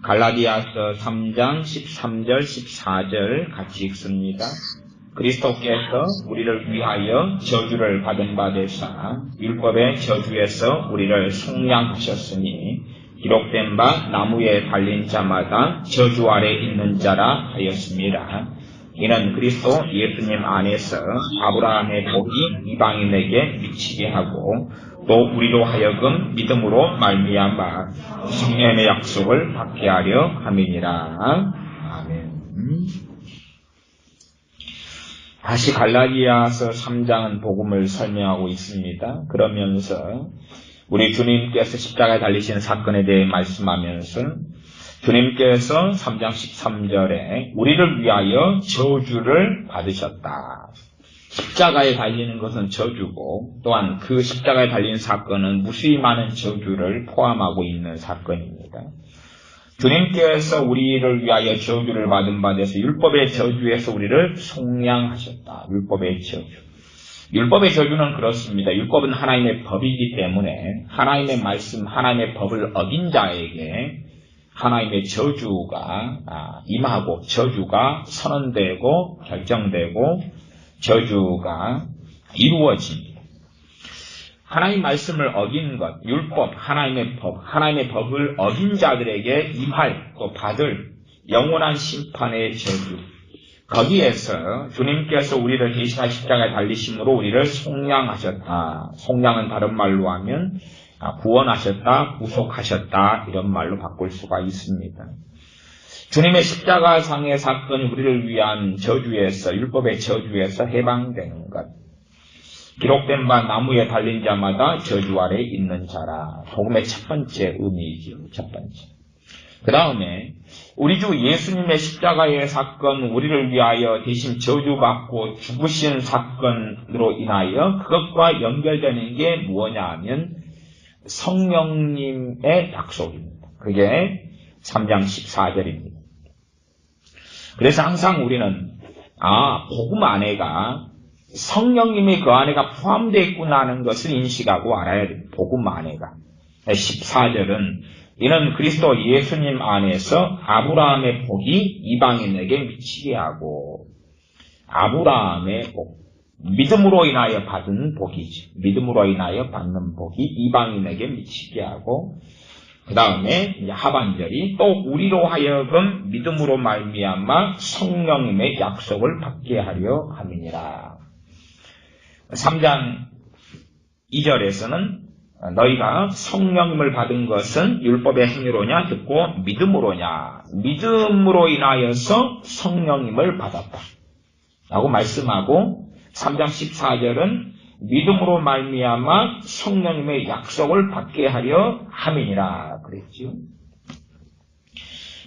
갈라디아서 3장 13절 14절 같이 읽습니다. 그리스도께서 우리를 위하여 저주를 받은 바 되사 율법의 저주에서 우리를 속량하셨으니 기록된 바 나무에 달린 자마다 저주 아래 있는 자라 하였습니다. 이는 그리스도 예수님 안에서 아브라함의 복이 이방인에게 미치게 하고 또 우리로 하여금 믿음으로 말미암아 성령의 약속을 받게 하려 함이니라. 아멘. 다시 갈라디아서 3장은 복음을 설명하고 있습니다. 그러면서 우리 주님께서 십자가에 달리신 사건에 대해 말씀하면서 주님께서 3장 13절에 우리를 위하여 저주를 받으셨다. 십자가에 달리는 것은 저주고 또한 그 십자가에 달린 사건은 무수히 많은 저주를 포함하고 있는 사건입니다. 주님께서 우리를 위하여 저주를 받은 바 되서 율법의 저주에서 우리를 속량하셨다. 율법의 저주. 율법의 저주는 그렇습니다. 율법은 하나님의 법이기 때문에 하나님의 말씀, 하나님의 법을 어긴 자에게 하나님의 저주가 임하고 저주가 선언되고 결정되고 저주가 이루어집니다. 하나님 말씀을 어긴 것, 율법, 하나님의 법을 어긴 자들에게 임할 또 받을 영원한 심판의 저주. 거기에서 주님께서 우리를 대신하신 십자가에 달리심으로 우리를 속량하셨다. 속량은 다른 말로 하면 구원하셨다, 구속하셨다 이런 말로 바꿀 수가 있습니다. 주님의 십자가상의 사건이 우리를 위한 저주에서 율법의 저주에서 해방되는 것. 기록된 바 나무에 달린 자마다 저주 아래 있는 자라. 복음의 첫 번째 의미이죠. 첫 번째. 그 다음에 우리 주 예수님의 십자가의 사건, 우리를 위하여 대신 저주받고 죽으신 사건으로 인하여 그것과 연결되는 게 무엇냐 하면 성령님의 약속입니다. 그게 3장 14절입니다. 그래서 항상 우리는 복음 안에가 성령님이 그 안에가 포함되어 있구나 하는 것을 인식하고 알아야 됩니다. 복음 안에가. 14절은 이는 그리스도 예수님 안에서 아브라함의 복이 이방인에게 미치게 하고 아브라함의 복. 믿음으로 인하여 받은 복이지. 믿음으로 인하여 받는 복이 이방인에게 미치게 하고 그 다음에 하반절이 또 우리로 하여금 믿음으로 말미암아 성령님의 약속을 받게 하려 함이니라. 3장 2절에서는 너희가 성령님을 받은 것은 율법의 행위로냐 듣고 믿음으로냐. 믿음으로 인하여서 성령님을 받았다. 라고 말씀하고 3장 14절은 믿음으로 말미암아 성령님의 약속을 받게 하려 함이니라 그랬죠.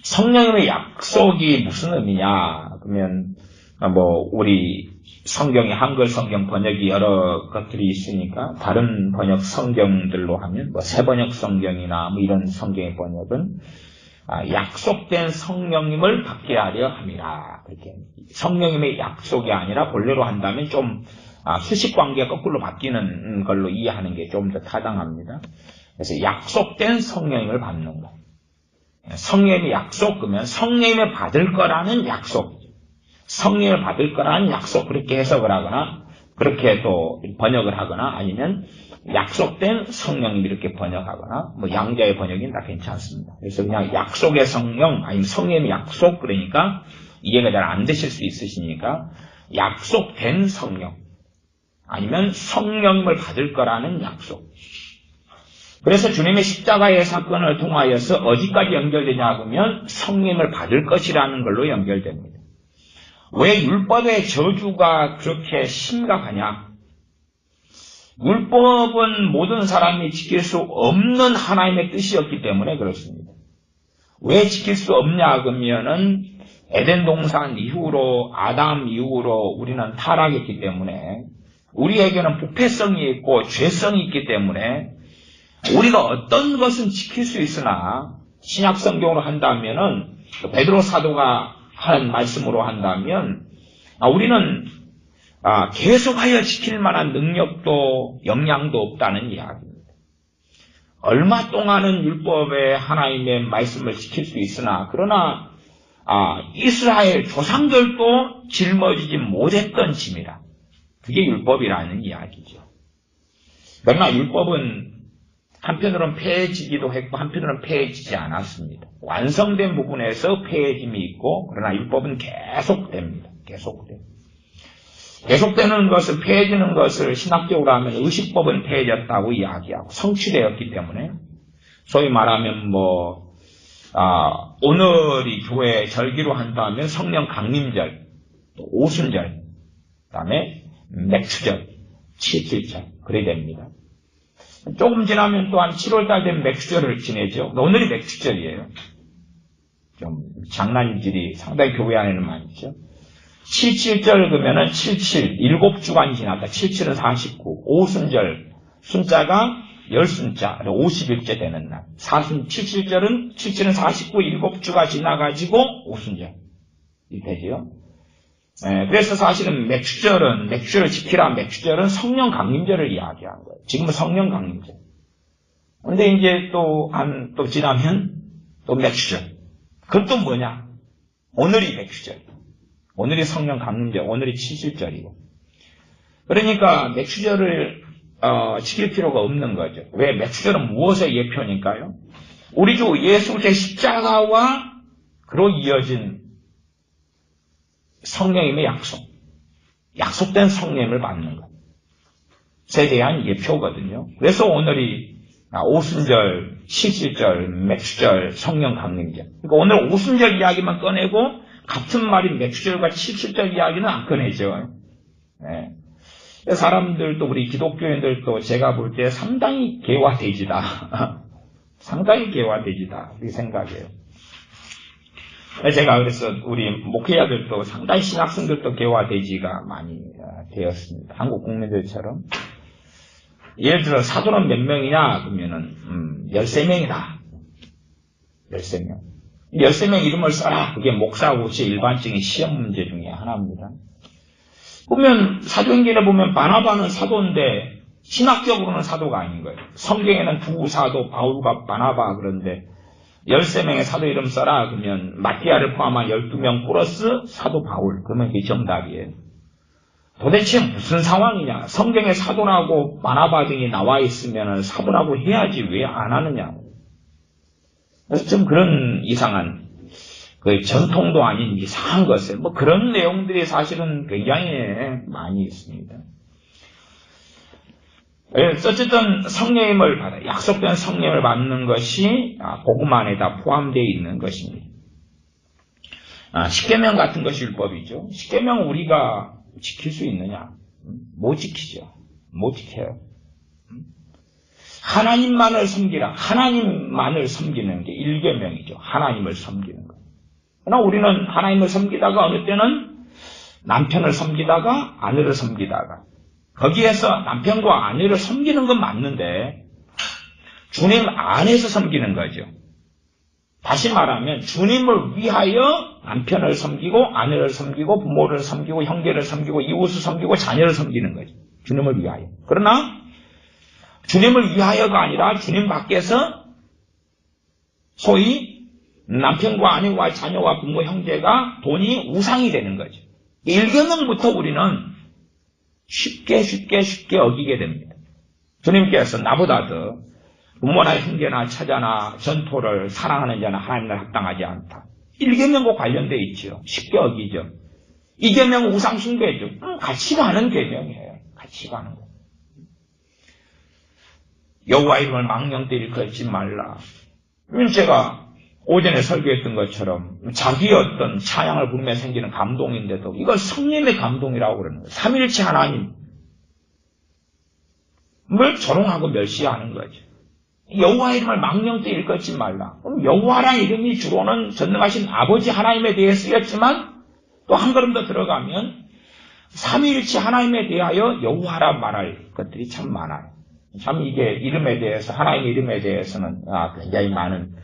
성령님의 약속이 무슨 의미냐? 그러면 우리 성경이 한글 성경 번역이 여러 것들이 있으니까 다른 번역 성경들로 하면 새번역 성경이나 이런 성경의 번역은 약속된 성령님을 받게 하려 함이라. 그렇게 성령님의 약속이 아니라 본래로 한다면 좀 수식 관계가 거꾸로 바뀌는 걸로 이해하는 게 좀 더 타당합니다. 그래서 약속된 성령님을 받는 것. 성령님의 약속 그러면 성령님을 받을 거라는 약속. 성령을 받을 거라는 약속 그렇게 해석을 하거나 그렇게 또 번역을 하거나 아니면 약속된 성령님 이렇게 번역하거나 양자의 번역이 다 괜찮습니다. 그래서 그냥 약속의 성령 아니면 성령의 약속 그러니까 이해가 잘 안 되실 수 있으시니까 약속된 성령 아니면 성령님을 받을 거라는 약속. 그래서 주님의 십자가의 사건을 통하여서 어디까지 연결되냐 하면 성령님을 받을 것이라는 걸로 연결됩니다. 왜 율법의 저주가 그렇게 심각하냐? 율법은 모든 사람이 지킬 수 없는 하나님의 뜻이었기 때문에 그렇습니다. 왜 지킬 수 없냐 그러면은 에덴 동산 이후로 아담 이후로 우리는 타락했기 때문에 우리에게는 부패성이 있고 죄성이 있기 때문에 우리가 어떤 것은 지킬 수 있으나 신약 성경으로 한다면은 베드로 사도가 하는 말씀으로 한다면 우리는 계속하여 지킬 만한 능력도 역량도 없다는 이야기입니다. 얼마 동안은 율법의 하나님의 말씀을 지킬 수 있으나 그러나 이스라엘 조상들도 짊어지지 못했던 짐이라. 그게 율법이라는 이야기죠. 그러나 율법은 한편으로는 폐해지기도 했고 한편으로는 폐해지지 않았습니다. 완성된 부분에서 폐해짐이 있고 그러나 율법은 계속됩니다. 계속되는 것을 폐해지는 것을 신학적으로 하면 의식법은 폐해졌다고 이야기하고 성취되었기 때문에 소위 말하면 오늘이 교회 절기로 한다면 성령 강림절, 오순절, 그다음에 맥추절, 7.7절 그래야 됩니다. 조금 지나면 또한 7월달 되면 맥추절을 지내죠. 오늘이 맥추절이에요. 좀 장난질이 상당히 교회 안에는 많죠. 7.7절 그러면은 7.7, 7주간이 지났다. 7.7은 49, 오순절, 순자가 10순자, 50일째 되는 날. 7.7절은 49, 7주가 지나가지고 오순절. 이 되죠. 그래서 사실은 맥추절을 지키라. 맥추절은 성령 강림절을 이야기한 거예요. 지금은 성령 강림절. 근데 이제 또 지나면 또 맥추절. 그건 또 뭐냐? 오늘이 맥추절. 오늘이 성령 강림절. 오늘이 7.7절이고. 그러니까 맥추절을 지킬 필요가 없는 거죠. 왜? 맥추절은 무엇의 예표니까요? 우리 주 예수 그리스도의 십자가와 그로 이어진 성령님의 약속된 성령님을 받는 것에 대한 예표거든요. 그래서 오늘이 오순절, 7.7절, 맥추절, 성령 강림절. 그러니까 오늘 오순절 이야기만 꺼내고 같은 말인 맥추절과 7.7절 이야기는 안 꺼내죠. 네. 사람들도 우리 기독교인들도 제가 볼 때 상당히 개화돼지다. 상당히 개화돼지다. 그렇게 생각해요. 제가 그래서 우리 목회자들도 상당히 신학생들도 개화돼지가 많이 되었습니다. 한국 국민들처럼. 예를 들어 사도는 몇 명이냐 그러면은 13명이다. 13명. 13명 이름을 써라. 그게 목사고 일반적인 시험 문제 중에 하나입니다. 보면 사도행전에 보면 바나바는 사도인데 신학적으로는 사도가 아닌 거예요. 성경에는 두 사도 바울과 바나바 그런데 13명의 사도 이름 써라 그러면 마티아를 포함한 12명 플러스 사도 바울 그러면 그게 정답이에요. 도대체 무슨 상황이냐. 성경에 사도라고 바나바 등이 나와 있으면 사도라고 해야지 왜 안 하느냐. 그래서 좀 그런 이상한 전통도 아닌 이상한 것을 그런 내용들이 사실은 굉장히 많이 있습니다. 어쨌든 성령님을 받아 약속된 성령을 받는 것이 복음 안에 다 포함되어 있는 것입니다. 십계명 같은 것이 율법이죠. 십계명 우리가 지킬 수 있느냐? 못 지키죠. 못 지켜요. 하나님만을 섬기라. 하나님만을 섬기는 게 1계명이죠. 하나님을 섬기는 것. 그러나 우리는 하나님을 섬기다가 어느 때는 남편을 섬기다가 아내를 섬기다가 거기에서 남편과 아내를 섬기는 건 맞는데 주님 안에서 섬기는 거죠. 다시 말하면 주님을 위하여 남편을 섬기고 아내를 섬기고 부모를 섬기고 형제를 섬기고 이웃을 섬기고 자녀를 섬기는 거죠. 주님을 위하여. 그러나 주님을 위하여가 아니라 주님 밖에서 소위 남편과 아내와 자녀와 부모 형제가 돈이 우상이 되는 거죠. 1계명부터 우리는 쉽게 어기게 됩니다. 주님께서 나보다 더 부모나 형제나 처자나 전토를 사랑하는 자는 하나님을 합당하지 않다. 1계명과 관련되어 있죠. 쉽게 어기죠. 2계명은 우상 숭배죠. 같이 가는 계명이에요. 같이 가는 거. 여호와 이름을 망령되이 일컫지 말라. 제가 오전에 설교했던 것처럼 자기의 어떤 찬양을 부르며 생기는 감동인데도 이걸 성령의 감동이라고 그러는 거예요. 삼위일체 하나님을 조롱하고 멸시하는 거죠. 여호와 이름을 망령되이 일컫지 말라. 그럼 여호와라는 이름이 주로는 전능하신 아버지 하나님에 대해 쓰였지만 또 한 걸음 더 들어가면 삼위일체 하나님에 대하여 여호와라 말할 것들이 참 많아요. 참 이게 이름에 대해서 하나님의 이름에 대해서는 굉장히 많은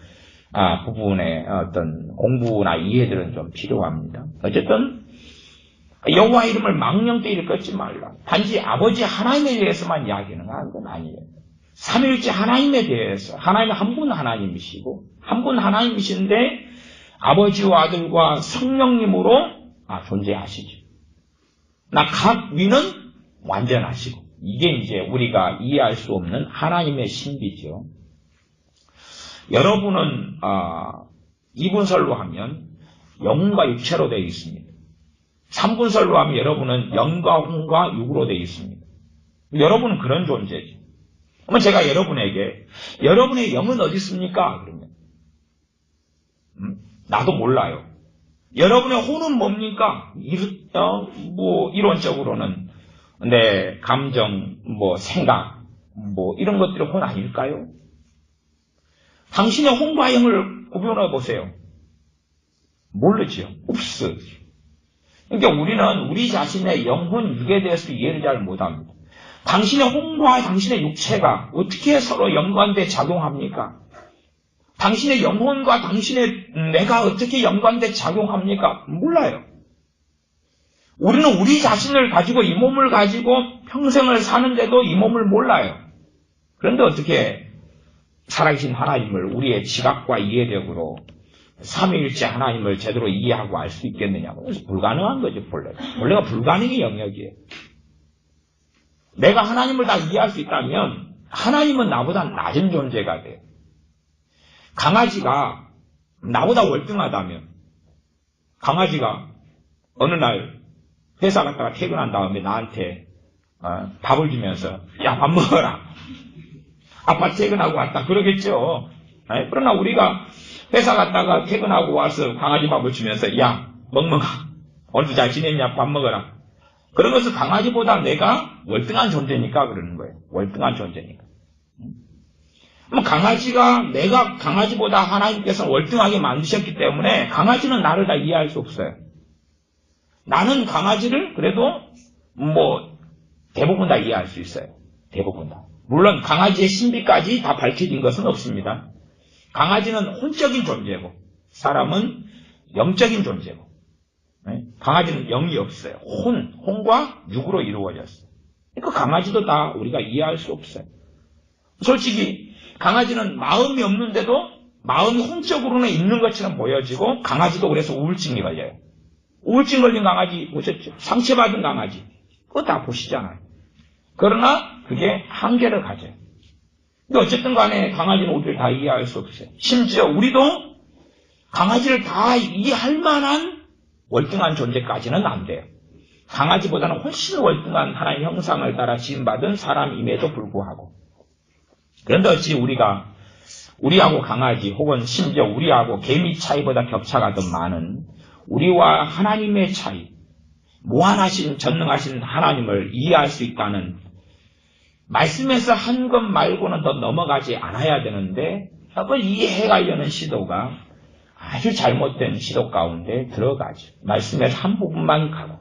부분의 어떤 공부나 이해들은 좀 필요합니다. 어쨌든 여호와 이름을 망령되이 일컫지 말라. 단지 아버지 하나님에 대해서만 이야기는 건 아니에요. 삼위일체 하나님에 대해서 하나님은 한 분 하나님이시고 한 분 하나님이신데 아버지와 아들과 성령님으로 존재하시죠. 각 위는 완전하시고 이게 이제 우리가 이해할 수 없는 하나님의 신비죠. 여러분은 이분설로 하면 영과 육체로 되어 있습니다. 삼분설로 하면 여러분은 영과 혼과 육으로 되어 있습니다. 여러분은 그런 존재죠. 그러면 제가 여러분에게 여러분의 영은 어디 있습니까? 그러면 나도 몰라요. 여러분의 혼은 뭡니까? 이론적으로는 내 감정, 생각, 이런 것들이 혼 아닐까요? 당신의 혼과 영을 구분해 보세요. 모르죠. 없어요. 그러니까 우리는 우리 자신의 영혼, 육에 대해서 이해를 잘 못합니다. 당신의 혼과 당신의 육체가 어떻게 서로 연관돼 작용합니까? 당신의 영혼과 당신의 내가 어떻게 연관돼 작용합니까? 몰라요. 우리는 우리 자신을 가지고 이 몸을 가지고 평생을 사는데도 이 몸을 몰라요. 그런데 어떻게 살아계신 하나님을 우리의 지각과 이해력으로 삼위일체 하나님을 제대로 이해하고 알 수 있겠느냐고. 그래서 불가능한 거죠, 본래가 불가능의 영역이에요. 내가 하나님을 다 이해할 수 있다면 하나님은 나보다 낮은 존재가 돼요. 강아지가 나보다 월등하다면 강아지가 어느 날 회사 갔다가 퇴근한 다음에 나한테 밥을 주면서 야, 밥 먹어라. 아빠 퇴근하고 왔다. 그러겠죠. 그러나 우리가 회사 갔다가 퇴근하고 와서 강아지 밥을 주면서 야, 먹먹아. 오늘도 잘 지냈냐? 밥 먹어라. 그런 것은 강아지보다 내가 월등한 존재니까 그러는 거예요. 월등한 존재니까. 그럼 내가 강아지보다 하나님께서 월등하게 만드셨기 때문에 강아지는 나를 다 이해할 수 없어요. 나는 강아지를 그래도 대부분 다 이해할 수 있어요. 대부분 다. 물론 강아지의 신비까지 다 밝혀진 것은 없습니다. 강아지는 혼적인 존재고 사람은 영적인 존재고 강아지는 영이 없어요. 혼과 육으로 이루어졌어요. 그러니까 강아지도 다 우리가 이해할 수 없어요. 솔직히 강아지는 마음이 없는데도 마음이 혼적으로는 있는 것처럼 보여지고 강아지도 그래서 우울증이 걸려요. 우울증 걸린 강아지 보셨죠? 상처받은 강아지 그거 다 보시잖아요. 그러나 그게 한계를 가져요. 근데 어쨌든 간에 강아지는 우리를 다 이해할 수 없어요. 심지어 우리도 강아지를 다 이해할 만한 월등한 존재까지는 안 돼요. 강아지보다는 훨씬 월등한 하나님의 형상을 따라 지음받은 사람임에도 불구하고. 그런데 어찌 우리하고 강아지 혹은 심지어 우리하고 개미 차이보다 격차가 더 많은 우리와 하나님의 차이, 무한하신 전능하신 하나님을 이해할 수 있다는 말씀에서 한 것 말고는 더 넘어가지 않아야 되는데 그걸 이해해가려는 시도가 아주 잘못된 시도 가운데 들어가죠. 말씀에서 한 부분만 가고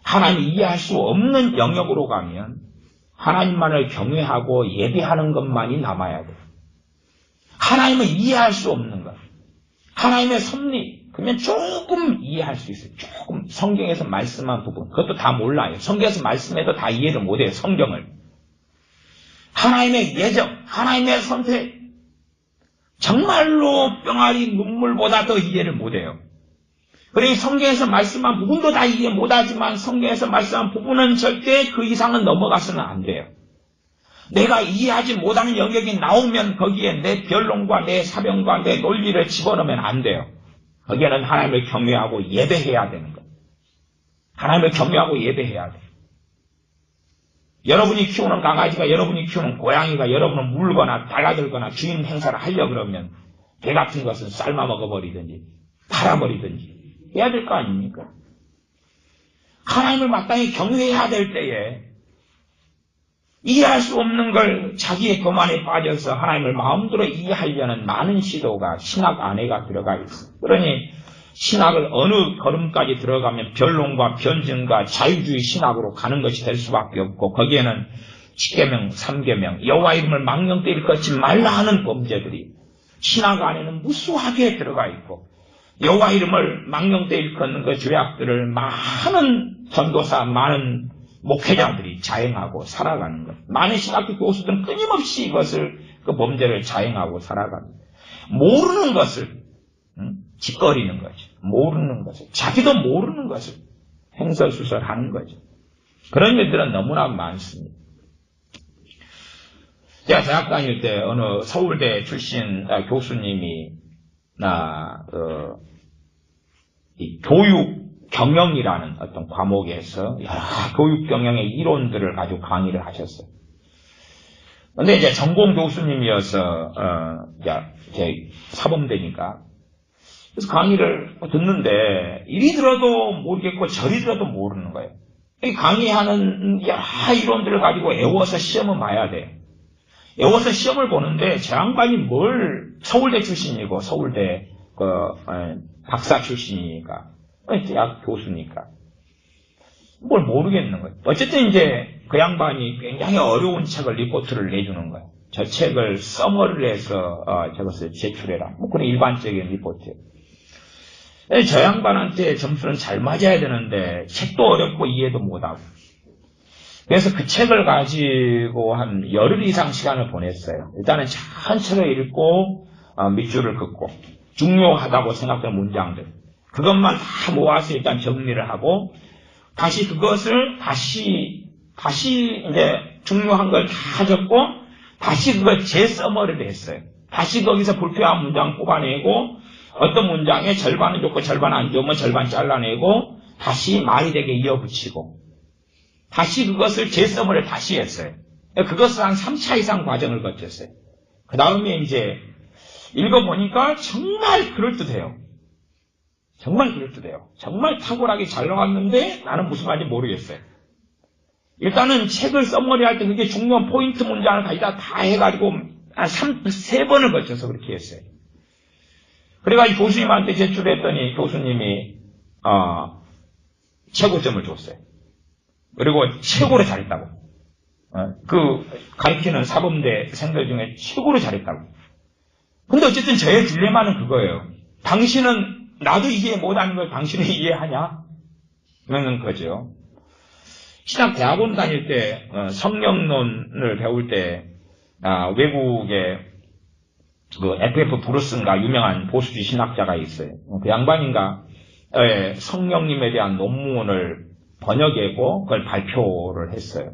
하나님 이해할 수 없는 영역으로 가면 하나님만을 경외하고 예배하는 것만이 남아야 돼요. 하나님을 이해할 수 없는 것. 하나님의 섭리. 그러면 조금 이해할 수 있어요. 조금 성경에서 말씀한 부분. 그것도 다 몰라요. 성경에서 말씀해도 다 이해를 못해요. 성경을. 하나님의 예정, 하나님의 선택. 정말로 뿅아리 눈물보다 더 이해를 못해요. 그러니 성경에서 말씀한 부분도 다 이해 못하지만 성경에서 말씀한 부분은 절대 그 이상은 넘어가서는 안 돼요. 내가 이해하지 못하는 영역이 나오면 거기에 내 변론과 내 사변과 내 논리를 집어넣으면 안 돼요. 거기에는 하나님을 경외하고 예배해야 되는 거예요. 하나님을 경외하고 예배해야 돼요. 여러분이 키우는 강아지가 여러분이 키우는 고양이가 여러분을 물거나 달라들거나 주인 행사를 하려고 그러면 개 같은 것은 삶아 먹어버리든지 팔아버리든지 해야 될 거 아닙니까? 하나님을 마땅히 경외해야 될 때에 이해할 수 없는 걸 자기의 교만에 빠져서 하나님을 마음대로 이해하려는 많은 시도가 신학 안에가 들어가 있어요. 그러니 신학을 어느 걸음까지 들어가면 변론과 변증과 자유주의 신학으로 가는 것이 될 수밖에 없고 거기에는 10계명, 3계명, 여호와 이름을 망령되 일컫지 말라 하는 범죄들이 신학 안에는 무수하게 들어가 있고 여호와 이름을 망령되 일컫는 그 죄악들을 많은 전도사, 많은 목회자들이 자행하고 살아가는 것. 많은 신학교 교수들은 끊임없이 이것을, 그 범죄를 자행하고 살아가는 것. 모르는 것을, 짓거리는 거죠. 모르는 것을. 자기도 모르는 것을 횡설수설하는 거죠. 그런 일들은 너무나 많습니다. 제가 대학 다닐 때 어느 서울대 출신 교수님이 이 교육 경영이라는 어떤 과목에서 여러 교육 경영의 이론들을 가지고 강의를 하셨어요. 근데 이제 전공 교수님이어서 제 사범대니까 그래서 강의를 듣는데 이리 들어도 모르겠고 저리 들어도 모르는 거예요. 강의하는 여러 이론들을 가지고 애워서 시험을 봐야 돼요. 애워서 시험을 보는데 제 양반이 뭘 서울대 출신이고 서울대 박사 출신이니까 대학 교수니까 뭘 모르겠는 거예요. 어쨌든 이제 그 양반이 굉장히 어려운 책을 리포트를 내주는 거예요. 저 책을 서머리를 해서 저것을 제출해라. 뭐 그런 일반적인 리포트예요. 저 양반한테 점수는 잘 맞아야 되는데 책도 어렵고 이해도 못하고 그래서 그 책을 가지고 한 열흘 이상 시간을 보냈어요. 일단은 천천히 읽고 밑줄을 긋고 중요하다고 생각되는 문장들 그것만 다 모아서 일단 정리를 하고 다시 그것을 다시 이제 중요한 걸 다 적고 다시 그걸 재서머리를 했어요. 다시 거기서 불필요한 문장 뽑아내고 어떤 문장에 절반은 좋고 절반 안 좋으면 절반 잘라내고 다시 말이 되게 이어붙이고 다시 그것을 재서머리를 다시 했어요. 그것을 한 3차 이상 과정을 거쳤어요. 그 다음에 이제 읽어보니까 정말 그럴듯해요. 정말 그럴듯해요. 정말 탁월하게 잘 나왔는데 나는 무슨 말인지 모르겠어요. 일단은 책을 서머리할 때 그게 중요한 포인트 문장을 가지다 다 해가지고 한 3번을 거쳐서 그렇게 했어요. 그래가지고 교수님한테 제출했더니 교수님이 최고점을 줬어요. 그리고 최고로 잘했다고. 그 가르치는 사범대 생들 중에 최고로 잘했다고. 근데 어쨌든 저의 딜레마는 그거예요. 당신은 나도 이해 못하는 걸 당신은 이해하냐? 그러는 거죠. 신학 대학원 다닐 때 성령론을 배울 때 외국에 그 FF 브루스인가 유명한 보수주의 신학자가 있어요. 그 양반인가 성령님에 대한 논문을 번역하고 그걸 발표를 했어요.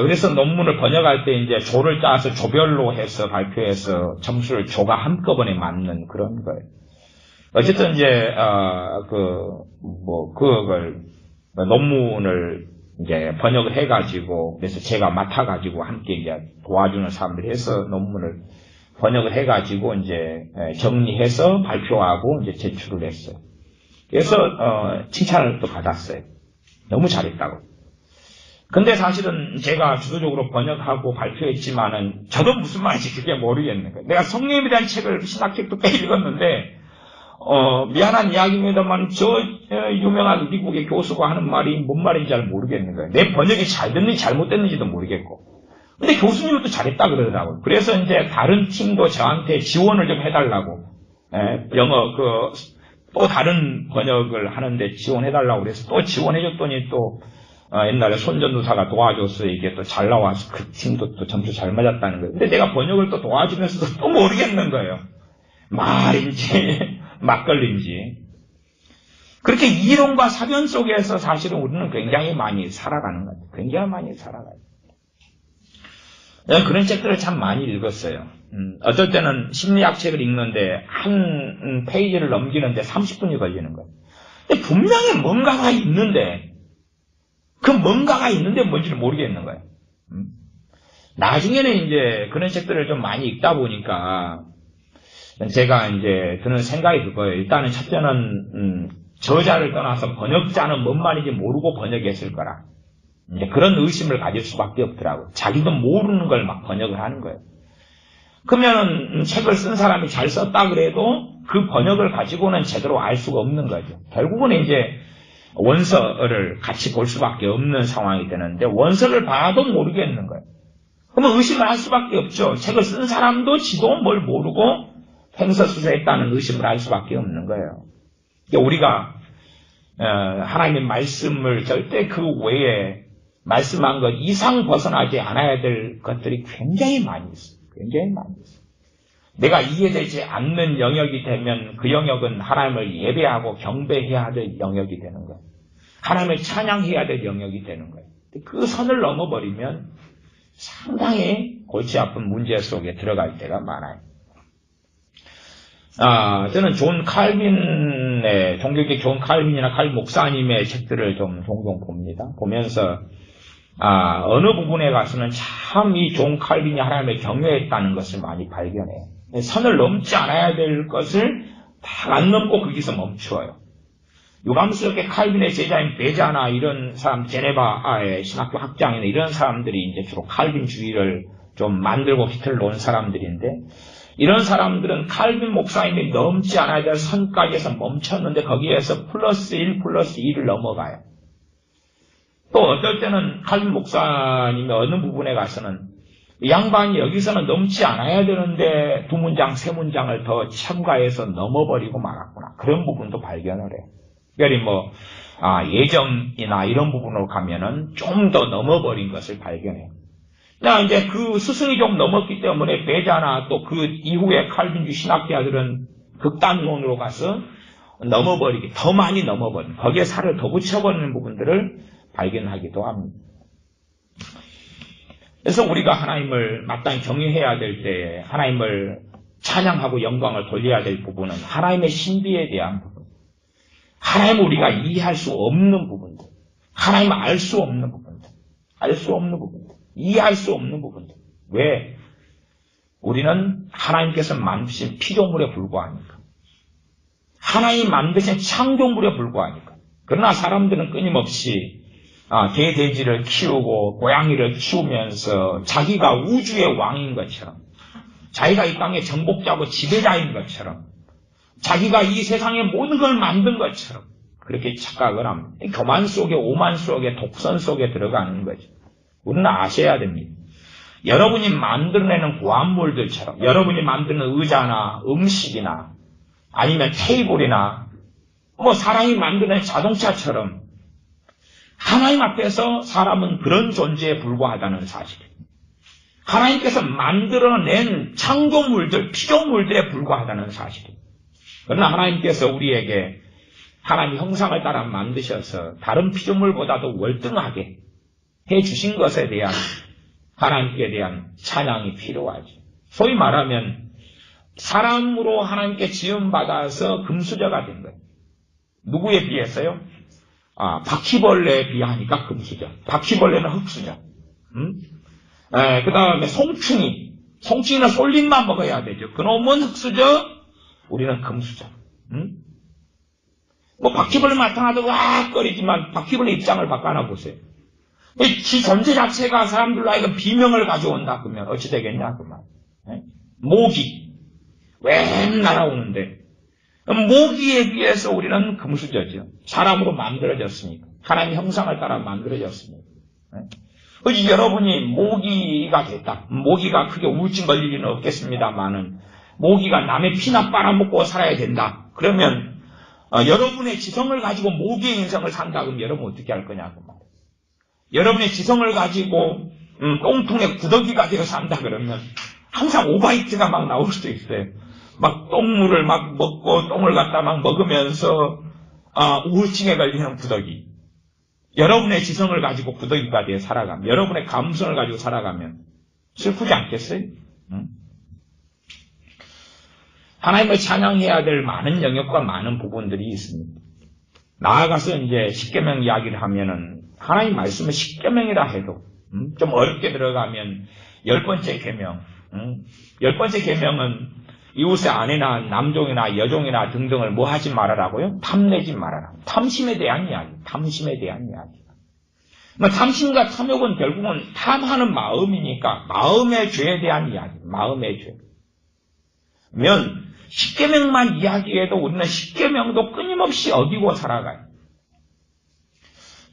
그래서 논문을 번역할 때 이제 조를 짜서 조별로 해서 발표해서 점수를 조가 한꺼번에 맞는 그런 거예요. 어쨌든 이제 그걸 논문을 이제 번역을 해가지고 그래서 제가 맡아가지고 함께 이제 도와주는 사람들이 해서 논문을 번역을 해가지고 이제 정리해서 발표하고 이제 제출을 했어요. 그래서 칭찬을 또 받았어요. 너무 잘했다고. 근데 사실은 제가 주도적으로 번역하고 발표했지만은 저도 무슨 말인지 그게 모르겠는 거예요. 내가 성령에 대한 책을 신학책도 꽤 읽었는데 미안한 이야기입니다만 저 유명한 미국의 교수가 하는 말이 뭔 말인지 잘 모르겠는 거예요. 내 번역이 잘 됐는지 잘못됐는지도 모르겠고. 근데 교수님도 잘했다 그러더라고요. 그래서 이제 다른 팀도 저한테 지원을 좀 해달라고 영어 또 다른 번역을 하는데 지원해달라고 그래서 또 지원해줬더니 또 옛날에 손전도사가 도와줘서 이게 또 잘 나와서 그 팀도 또 점수 잘 맞았다는 거예요. 근데 내가 번역을 또 도와주면서도 또 모르겠는 거예요. 말인지 막걸리인지. 그렇게 이론과 사변 속에서 사실은 우리는 굉장히 많이 살아가는 거죠. 굉장히 많이 살아가요. 그런 책들을 참 많이 읽었어요. 어떨 때는 심리학 책을 읽는데 한 페이지를 넘기는데 30분이 걸리는 거예요. 근데 분명히 뭔가가 있는데 그 뭔가가 있는데 뭔지를 모르겠는 거예요. 나중에는 이제 그런 책들을 좀 많이 읽다 보니까 제가 이제 드는 생각이 그거예요. 일단은 첫째는 저자를 떠나서 번역자는 뭔 말인지 모르고 번역했을 거라. 이제 그런 의심을 가질 수밖에 없더라고요. 자기도 모르는 걸 막 번역을 하는 거예요. 그러면 책을 쓴 사람이 잘 썼다 그래도 그 번역을 가지고는 제대로 알 수가 없는 거죠. 결국은 이제 원서를 같이 볼 수밖에 없는 상황이 되는데 원서를 봐도 모르겠는 거예요. 그러면 의심을 할 수밖에 없죠. 책을 쓴 사람도 지도 뭘 모르고 횡설수설했다는 의심을 할 수밖에 없는 거예요. 우리가 하나님의 말씀을 절대 그 외에 말씀한 것 이상 벗어나지 않아야 될 것들이 굉장히 많이 있어요. 굉장히 많이 있어요. 내가 이해되지 않는 영역이 되면 그 영역은 하나님을 예배하고 경배해야 될 영역이 되는 거예요. 하나님을 찬양해야 될 영역이 되는 거예요. 그 선을 넘어버리면 상당히 골치 아픈 문제 속에 들어갈 때가 많아요. 저는 존 칼빈의, 종교적 존 칼빈이나 칼빈 목사님의 책들을 좀 종종 봅니다. 보면서, 어느 부분에 가서는 참 이 존 칼빈이 하나님을 경외했다는 것을 많이 발견해요. 선을 넘지 않아야 될 것을 다 안 넘고 거기서 멈추어요. 유감스럽게 칼빈의 제자인 베자나 이런 사람, 제네바의 신학교 학장이나 이런 사람들이 이제 주로 칼빈주의를 좀 만들고 깃을 놓은 사람들인데, 이런 사람들은 칼빈 목사님이 넘지 않아야 될 선까지에서 멈췄는데 거기에서 플러스 1, 플러스 2를 넘어가요. 또 어떨 때는 칼빈 목사님이 어느 부분에 가서는 이 양반이 여기서는 넘지 않아야 되는데 두 문장, 세 문장을 더 첨가해서 넘어버리고 말았구나. 그런 부분도 발견을 해요. 특별히 예정이나 이런 부분으로 가면은 좀 더 넘어버린 것을 발견해요. 이제 그 스승이 좀 넘었기 때문에 베자나 또 그 이후에 칼빈주 신학자들은 극단론으로 가서 넘어버리기, 더 많이 넘어버리는, 거기에 살을 더 붙여버리는 부분들을 발견하기도 합니다. 그래서 우리가 하나님을 마땅히 경외해야 될 때에 하나님을 찬양하고 영광을 돌려야 될 부분은 하나님의 신비에 대한 부분, 하나님을 우리가 이해할 수 없는 부분들, 하나님을 알 수 없는 부분들, 이해할 수 없는 부분들. 왜? 우리는 하나님께서 만드신 피조물에 불과하니까. 하나님이 만드신 창조물에 불과하니까. 그러나 사람들은 끊임없이 개돼지를 키우고 고양이를 키우면서 자기가 우주의 왕인 것처럼, 자기가 이 땅의 정복자고 지배자인 것처럼, 자기가 이 세상의 모든 걸 만든 것처럼 그렇게 착각을 합니다. 교만 속에, 오만 속에, 독선 속에 들어가는 거죠. 우리는 아셔야 됩니다. 여러분이 만들어내는 고안물들처럼, 여러분이 만드는 의자나 음식이나 아니면 테이블이나 사람이 만드는 자동차처럼 하나님 앞에서 사람은 그런 존재에 불과하다는 사실입니다. 하나님께서 만들어낸 창조물들, 피조물들에 불과하다는 사실입니다. 그러나 하나님께서 우리에게 하나님 형상을 따라 만드셔서 다른 피조물보다도 월등하게 해주신 것에 대한 하나님께 대한 찬양이 필요하죠. 소위 말하면 사람으로 하나님께 지음받아서 금수저가 된 거예요. 누구에 비해서요? 바퀴벌레에 비하니까 금수저. 바퀴벌레는 흙수저. 그 다음에 송충이는 솔잎만 먹어야 되죠. 그놈은 흙수저, 우리는 금수저. 바퀴벌레 나타나도 와거리지만 바퀴벌레 입장을 바꿔놔 보세요. 지 존재 자체가 사람들로 하여금 비명을 가져온다 그러면 어찌 되겠냐 그 말. 모기 왜 날아오는데 모기에 비해서 우리는 금수저죠. 사람으로 만들어졌으니까. 하나님 형상을 따라 만들어졌으니까. 여러분이 모기가 됐다. 모기가 크게 우울증 걸릴 일은 없겠습니다만은 모기가 남의 피나 빨아먹고 살아야 된다. 그러면 여러분의 지성을 가지고 모기의 인생을 산다 그러면 여러분 어떻게 할 거냐 그 말. 여러분의 지성을 가지고 똥통에 구더기가 되어 산다 그러면 항상 오바이트가 막 나올 수도 있어요. 막 똥물을 막 먹고 똥을 갖다 막 먹으면서 우울증에 걸리는 구더기. 여러분의 지성을 가지고 구더기가 되어 살아가면, 여러분의 감성을 가지고 살아가면 슬프지 않겠어요? 하나님을 찬양해야 될 많은 영역과 많은 부분들이 있습니다. 나아가서 이제 십계명 이야기를 하면은 하나님 말씀은 십계명이라 해도 좀 어렵게 들어가면 10번째 계명, 10번째 계명은 이웃의 아내나 남종이나 여종이나 등등을 뭐 하지 말아라고요? 탐내지 말아라. 탐심에 대한 이야기. 탐심과 탐욕은 결국은 탐하는 마음이니까 마음의 죄에 대한 이야기. 마음의 죄. 면 십계명만 이야기해도 우리는 십계명도 끊임없이 어기고 살아가요.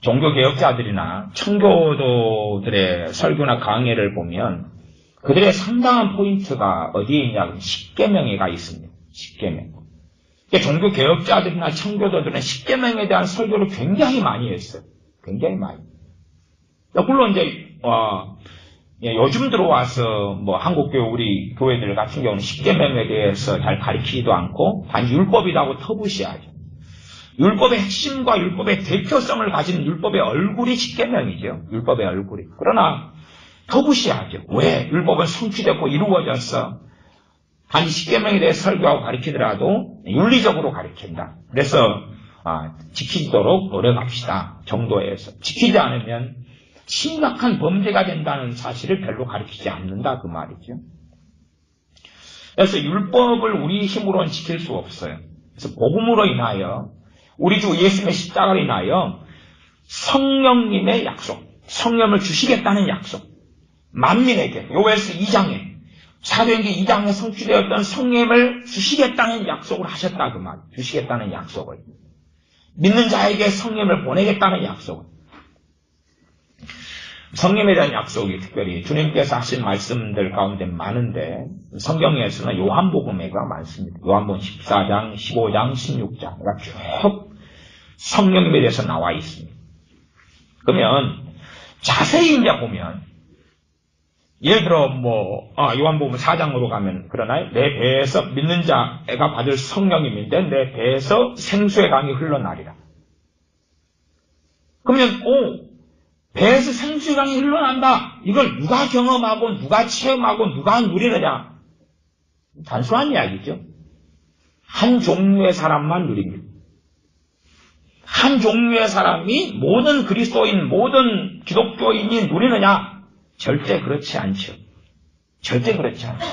종교개혁자들이나 청교도들의 설교나 강해를 보면 그들의 상당한 포인트가 어디에 있냐면 십계명에가 있습니다. 십계명. 종교 개혁자들이나 청교도들은 십계명에 대한 설교를 굉장히 많이 했어요. 굉장히 많이. 물론 이제 요즘 들어와서 한국교회 우리 교회들 같은 경우는 십계명에 대해서 잘 가르치지도 않고 단지 율법이라고 터부시하죠. 율법의 핵심과 율법의 대표성을 가진 율법의 얼굴이 십계명이죠. 율법의 얼굴이. 그러나 터부시하죠. 왜? 율법은 성취되고 이루어졌어. 단지 십계명에 대해 설교하고 가르치더라도 윤리적으로 가르친다. 그래서 지키도록 노력합시다 정도에서 지키지 않으면 심각한 범죄가 된다는 사실을 별로 가르치지 않는다 그 말이죠. 그래서 율법을 우리 힘으로는 지킬 수 없어요. 그래서 복음으로 인하여 우리 주 예수님의 십자가로 인하여 성령님의 약속, 성령을 주시겠다는 약속, 만민에게 요엘서 2장에 사도행전 2장에 성취되었던 성령을 주시겠다는 약속을 하셨다 그 말. 주시겠다는 약속을. 믿는 자에게 성령을 보내겠다는 약속을. 성령에 대한 약속이 특별히 주님께서 하신 말씀들 가운데 많은데 성경에서는 요한복음에가 많습니다. 요한복음 14장, 15장, 16장가 쭉 성령님에 대해서 나와 있습니다. 그러면 자세히 이제 보면 예를 들어 요한복음 4장으로 가면 그러나요? 내 배에서 믿는 자가 받을 성령님인데 내 배에서 생수의 강이 흘러나리라. 그러면 배에서 생수의 강이 흘러난다. 이걸 누가 경험하고 누가 체험하고 누가 누리느냐? 단순한 이야기죠. 한 종류의 사람만 누립니다. 한 종류의 사람이 모든 그리스도인, 모든 기독교인이 누리느냐? 절대 그렇지 않죠. 절대 그렇지 않죠.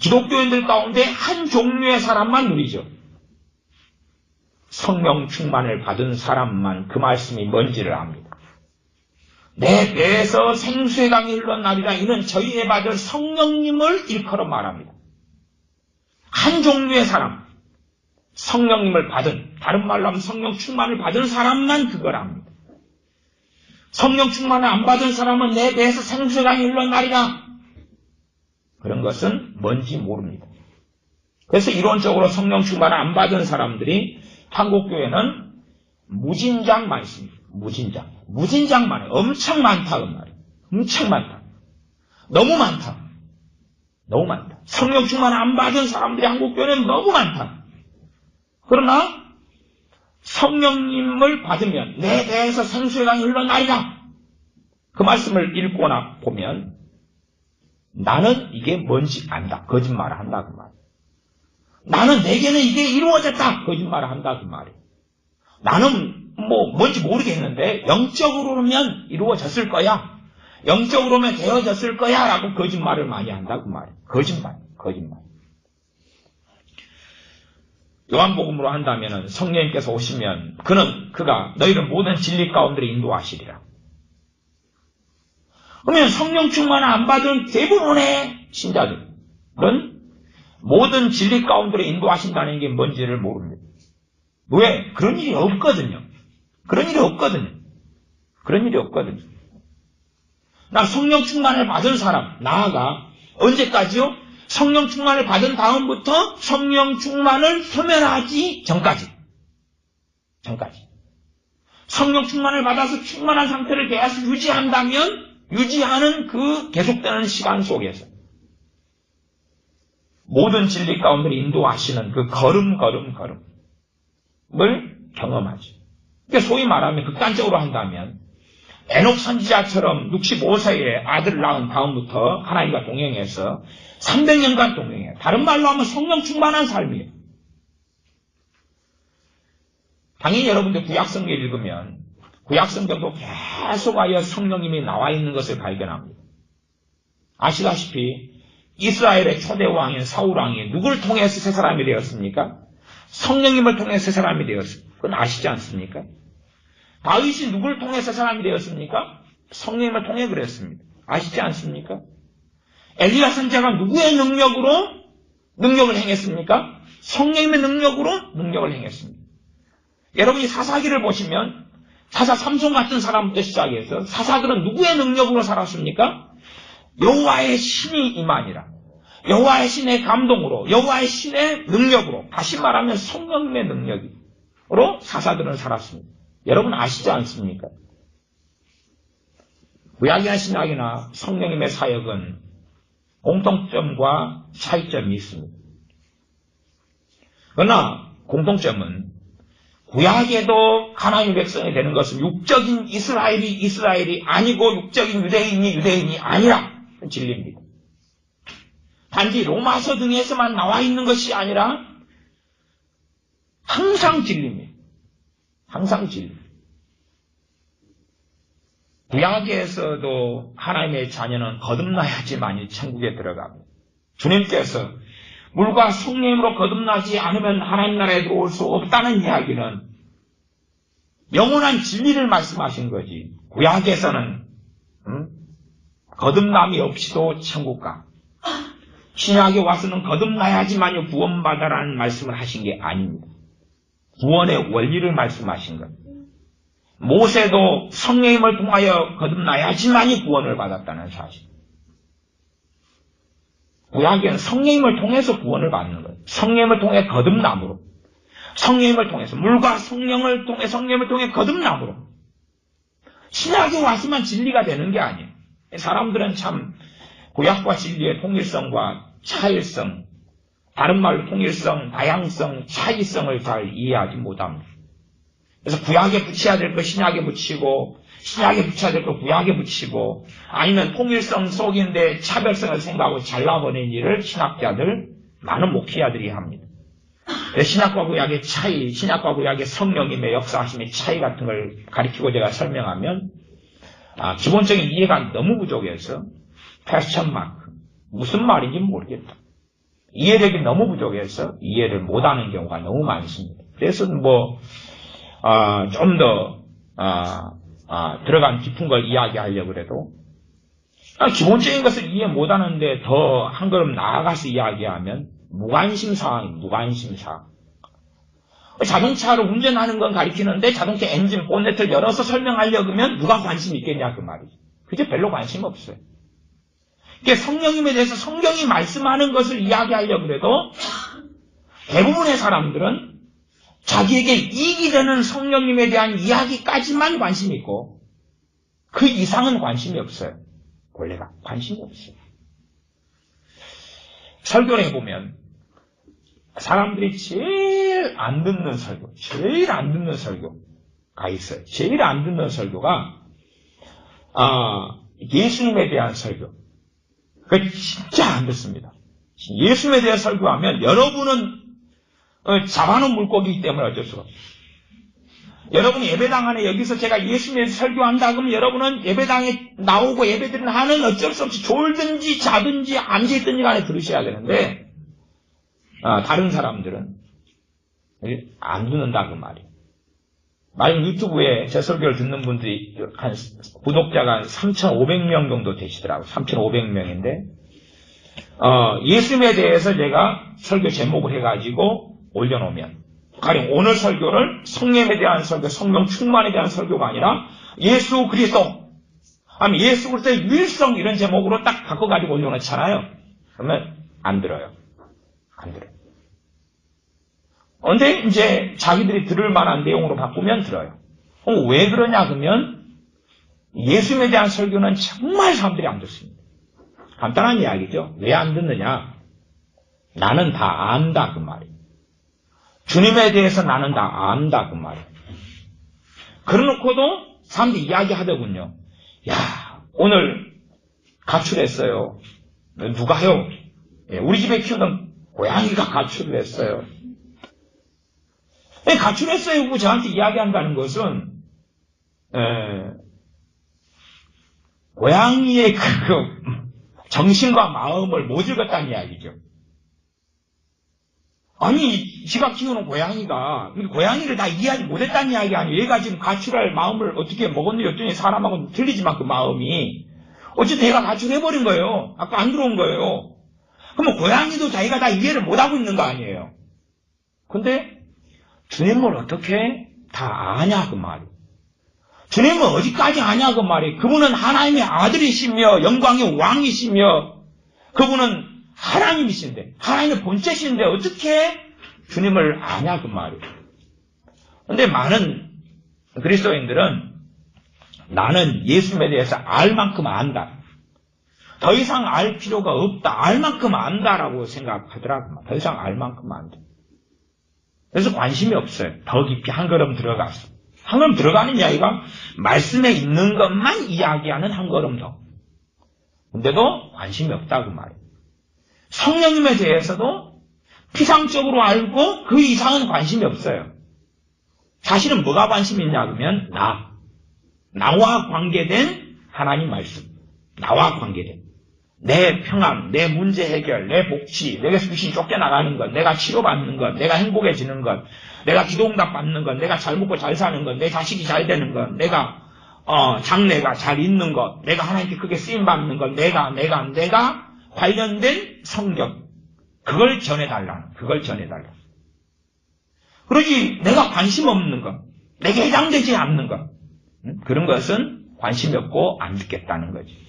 기독교인들 가운데 한 종류의 사람만 누리죠. 성령 충만을 받은 사람만 그 말씀이 뭔지를 압니다. 내 배에서 생수의 강이 흘러나리라. 이는 저희에 받을 성령님을 일컬어 말합니다. 한 종류의 사람, 성령님을 받은, 다른 말로 하면 성령 충만을 받은 사람만 그걸 압니다. 성령 충만을 안 받은 사람은 내 배에서 생수의 강이 흘러나리라. 그런 것은 뭔지 모릅니다. 그래서 이론적으로 성령 충만을 안 받은 사람들이 한국교회는 무진장만 있습니다. 무진장만 해요. 엄청 많다 그 말이에요. 엄청 많다. 너무 많다. 성령 충만을 안 받은 사람들이 한국교회는 너무 많다. 그러나 성령님을 받으면 내 배에서 생수의 강이 흘러나리라. 그 말씀을 읽거나 보면 나는 이게 뭔지 안다. 거짓말을 한다 그 말이에요. 나는 내게는 이게 이루어졌다. 거짓말을 한다 그 말이에요. 나는 뭔지 모르겠는데 영적으로면 이루어졌을 거야. 영적으로면 되어졌을 거야 라고 거짓말을 많이 한다 그 말이에요. 거짓말. 요한복음으로 한다면 성령님께서 오시면 그가 너희를 모든 진리 가운데로 인도하시리라. 그러면 성령 충만을 안 받은 대부분의 신자들은 모든 진리 가운데로 인도하신다는 게 뭔지를 모릅니다. 왜? 그런 일이 없거든요. 나 성령 충만을 받은 사람, 나아가 언제까지요? 성령 충만을 받은 다음부터 성령 충만을 소멸하기 전까지. 성령 충만을 받아서 충만한 상태를 계속 유지하는 그 계속되는 시간 속에서 모든 진리 가운데 인도하시는 그 걸음을 경험하죠. 그러니까 소위 말하면 극단적으로 한다면 에녹 선지자처럼 65세에 아들을 낳은 다음부터 하나님과 동행해서 300년간 동행해요. 다른 말로 하면 성령 충만한 삶이에요. 당연히 여러분들 구약성경 읽으면 구약성경도 계속하여 성령님이 나와 있는 것을 발견합니다. 아시다시피 이스라엘의 초대 왕인 사울 왕이 누굴 통해서 새 사람이 되었습니까? 성령님을 통해서 새 사람이 되었습니다. 그건 아시지 않습니까? 다윗이 누굴 통해서 새 사람이 되었습니까? 성령님을 통해 그랬습니다. 아시지 않습니까? 엘리야 선지자가 누구의 능력을 행했습니까? 성령님의 능력을 행했습니다. 여러분이 사사기를 보시면 사사 삼손 같은 사람부터 시작해서 사사들은 누구의 능력으로 살았습니까? 여호와의 신이 임하니라. 여호와의 신의 감동으로, 여호와의 신의 능력으로, 다시 말하면 성령님의 능력으로 사사들은 살았습니다. 여러분 아시지 않습니까? 구약이나 신약이나 성령님의 사역은 공통점과 차이점이 있습니다. 그러나 공통점은 구약에도 하나님의 백성이 되는 것은 육적인 이스라엘이 아니고 육적인 유대인이 아니라 진리입니다. 단지 로마서 등에서만 나와 있는 것이 아니라 항상 진리입니다. 항상 진리. 구약에서도 하나님의 자녀는 거듭나야지만이 천국에 들어갑니다. 주님께서 물과 성령으로 거듭나지 않으면 하나님 나라에 들어올 수 없다는 이야기는 영원한 진리를 말씀하신 거지. 구약에서는 거듭남이 없이도 천국 가. 신약에 와서는 거듭나야지만이 구원받아라는 말씀을 하신 게 아닙니다. 구원의 원리를 말씀하신 것. 모세도 성령님을 통하여 거듭나야지만이 구원을 받았다는 사실. 구약에는 성령님을 통해서 구원을 받는 거예요. 성령님을 통해 거듭남으로. 성령님을 통해서 물과 성령님을 통해 거듭남으로. 신약에 와서만 진리가 되는 게 아니에요. 사람들은 참 구약과 진리의 통일성과 차일성, 다른 말로 통일성, 다양성, 차이성을 잘 이해하지 못합니다. 그래서 구약에 붙여야 될 거 신약에 붙이고, 신약에 붙여야 될 거 구약에 붙이고, 아니면 통일성 속인데 차별성을 생각하고 잘라버린 일을 신학자들, 많은 목회자들이 합니다. 신약과 구약의 차이, 신약과 구약의 성령님의 역사하심의 차이 같은 걸 가리키고 제가 설명하면, 기본적인 이해가 너무 부족해서 퀘스천 마크, 무슨 말인지 모르겠다. 이해력이 너무 부족해서 이해를 못하는 경우가 너무 많습니다. 그래서 좀 더 들어간 깊은 걸 이야기하려고 그래도 기본적인 것을 이해 못하는데 더 한 걸음 나아가서 이야기하면 무관심 사항입니다. 무관심 사항. 자동차를 운전하는 건 가리키는데 자동차 엔진 본네트를 열어서 설명하려고 하면 누가 관심 있겠냐 그 말이죠. 그게 별로 관심 없어요. 이게 성령님에 대해서 성경이 말씀하는 것을 이야기하려고 해도 대부분의 사람들은 자기에게 이익이 되는 성령님에 대한 이야기까지만 관심이 있고 그 이상은 관심이 없어요. 원래가 관심이 없어요. 설교를 해보면 사람들이 제일 안 듣는 설교가 있어요. 제일 안 듣는 설교가 예수님에 대한 설교. 그게 진짜 안 듣습니다. 예수님에 대해 설교하면 여러분은 잡아놓은 물고기이기 때문에 어쩔 수가 없어요. 여러분이 예배당 안에 여기서 제가 예수님에 대해서 설교한다 그러면 여러분은 예배당에 나오고 예배드리는 한은 어쩔 수 없이 졸든지 자든지 앉아있든지 간에 들으셔야 되는데 다른 사람들은 안 듣는다 그 말이에요. 만약 유튜브에 제 설교를 듣는 분들이 구독자가 3,500명 정도 되시더라고요. 3,500명인데 예수님에 대해서 제가 설교 제목을 해가지고 올려놓으면 가령 오늘 설교를 성령에 대한 설교, 성령 충만에 대한 설교가 아니라 예수 그리스도 아니면 예수 그리스도의 유일성 이런 제목으로 딱 바꿔가지고 올려놓잖아요. 그러면 안 들어요. 안 들어요. 근데 이제 자기들이 들을 만한 내용으로 바꾸면 들어요. 왜 그러냐 그러면 예수님에 대한 설교는 정말 사람들이 안 듣습니다. 간단한 이야기죠. 왜 안 듣느냐? 나는 다 안다 그 말이에요. 주님에 대해서 나는 다 안다 그 말이에요. 그러놓고도 사람들이 이야기하더군요. 야 오늘 가출했어요. 누가요? 우리 집에 키우던 고양이가 가출을 했어요. 가출했어요. 저한테 이야기한다는 것은 고양이의 그 정신과 마음을 못 읽었다는 이야기죠. 아니 지가 키우는 고양이가 고양이를 다 이해하지 못했다는 이야기 아니에요. 얘가 지금 가출할 마음을 어떻게 먹었는지 어쩌니 사람하고는 틀리지만 그 마음이 어쨌든 얘가 가출해버린 거예요. 아까 안 들어온 거예요. 그러면 고양이도 자기가 다 이해를 못하고 있는 거 아니에요. 근데 주님을 어떻게 다 아냐 그 말이에요. 주님은 어디까지 아냐 그 말이에요. 그분은 하나님의 아들이시며 영광의 왕이시며 그분은 하나님이신데, 하나님의 본체신데 어떻게 주님을 아냐 그 말이에요. 근데 많은 그리스도인들은 나는 예수님에 대해서 알 만큼 안다. 더 이상 알 필요가 없다. 알 만큼 안다라고 생각하더라고요. 더 이상 알 만큼 안다. 그래서 관심이 없어요. 더 깊이 한 걸음 들어가서. 한 걸음 들어가는 이야기가 말씀에 있는 것만 이야기하는 한 걸음 더. 근데도 관심이 없다고 말이에요. 성령님에 대해서도 피상적으로 알고 그 이상은 관심이 없어요. 사실은 뭐가 관심이 있냐 그러면 나와 관계된 하나님 말씀. 나와 관계된. 내 평안, 내 문제 해결, 내 복지, 내가 귀신 쫓겨나가는 것, 내가 치료받는 것, 내가 행복해지는 것, 내가 기도응답 받는 것, 내가 잘 먹고 잘 사는 것, 내 자식이 잘 되는 것, 내가 장래가 잘 있는 것, 내가 하나님께 크게 쓰임받는 것, 내가 관련된 성경. 그걸 전해달라. 그러지 내가 관심 없는 것, 내게 해당되지 않는 것, 그런 것은 관심이 없고 안 듣겠다는 거지.